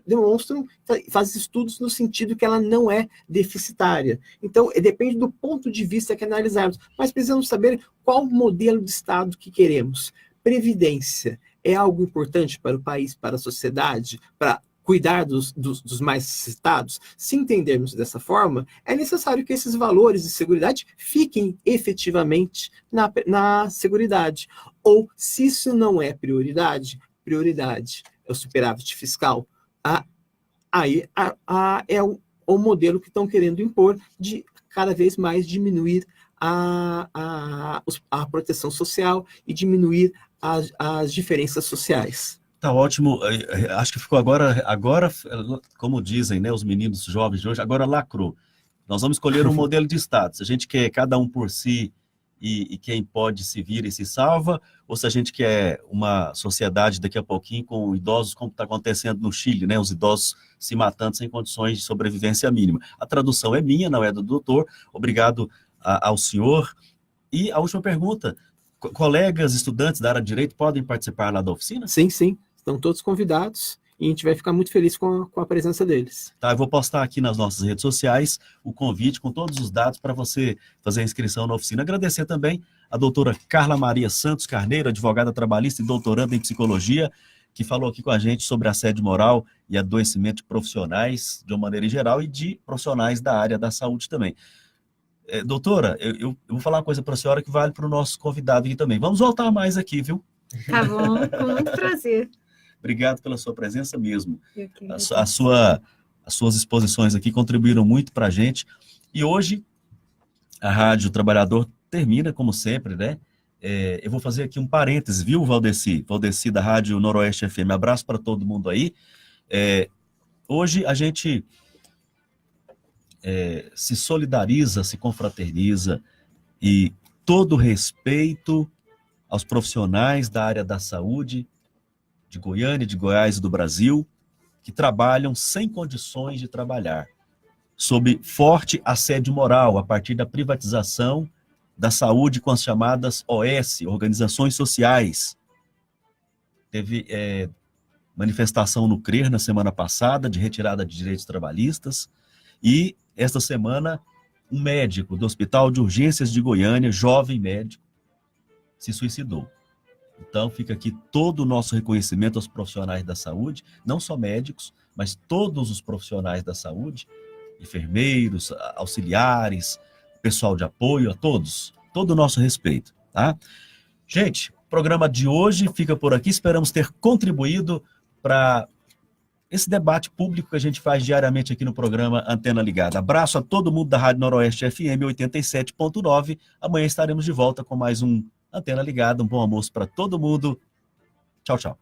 demonstram, fazem estudos no sentido que ela não é deficitária. Então, depende do ponto de vista que analisarmos. Mas precisamos saber qual modelo de Estado que queremos. Previdência é algo importante para o país, para a sociedade, para cuidar dos mais necessitados? Se entendermos dessa forma, é necessário que esses valores de seguridade fiquem efetivamente na Seguridade. Ou, se isso não é prioridade é o superávit fiscal, aí é o modelo que estão querendo impor de cada vez mais diminuir a proteção social e diminuir as diferenças sociais. Tá ótimo, acho que ficou agora, como dizem, né, os meninos jovens de hoje, agora lacrou. Nós vamos escolher um modelo de Estado, se a gente quer cada um por si e quem pode se vira e se salva, ou se a gente quer uma sociedade daqui a pouquinho com idosos, como está acontecendo no Chile, né, os idosos se matando sem condições de sobrevivência mínima. A tradução é minha, não é do doutor. Obrigado ao senhor. E a última pergunta, colegas, estudantes da área de Direito podem participar lá da oficina? Sim, sim. Estão todos convidados e a gente vai ficar muito feliz com a presença deles. Tá, eu vou postar aqui nas nossas redes sociais o convite com todos os dados para você fazer a inscrição na oficina. Agradecer também a doutora Carla Maria Santos Carneiro, advogada trabalhista e doutoranda em psicologia, que falou aqui com a gente sobre assédio moral e adoecimento de profissionais de uma maneira geral e de profissionais da área da saúde também. Doutora, eu vou falar uma coisa para a senhora que vale para o nosso convidado aqui também. Vamos voltar mais aqui, viu? Tá bom, com muito prazer. Obrigado pela sua presença mesmo. As suas exposições aqui contribuíram muito para a gente. E hoje, a Rádio Trabalhador termina, como sempre, né? Eu vou fazer aqui um parêntese, viu, Valdeci? Valdeci da Rádio Noroeste FM. Abraço para todo mundo aí. Hoje a gente se solidariza, se confraterniza e todo respeito aos profissionais da área da saúde de Goiânia, de Goiás e do Brasil, que trabalham sem condições de trabalhar, sob forte assédio moral, a partir da privatização da saúde com as chamadas OS, Organizações Sociais. Teve manifestação no CRER na semana passada, de retirada de direitos trabalhistas, e esta semana, um médico do Hospital de Urgências de Goiânia, jovem médico, se suicidou. Então, fica aqui todo o nosso reconhecimento aos profissionais da saúde, não só médicos, mas todos os profissionais da saúde, enfermeiros, auxiliares, pessoal de apoio, a todos, todo o nosso respeito, tá? Gente, o programa de hoje fica por aqui, esperamos ter contribuído para esse debate público que a gente faz diariamente aqui no programa Antena Ligada. Abraço a todo mundo da Rádio Noroeste FM 87.9, amanhã estaremos de volta com mais um Antena Ligada, um bom almoço para todo mundo. Tchau, tchau.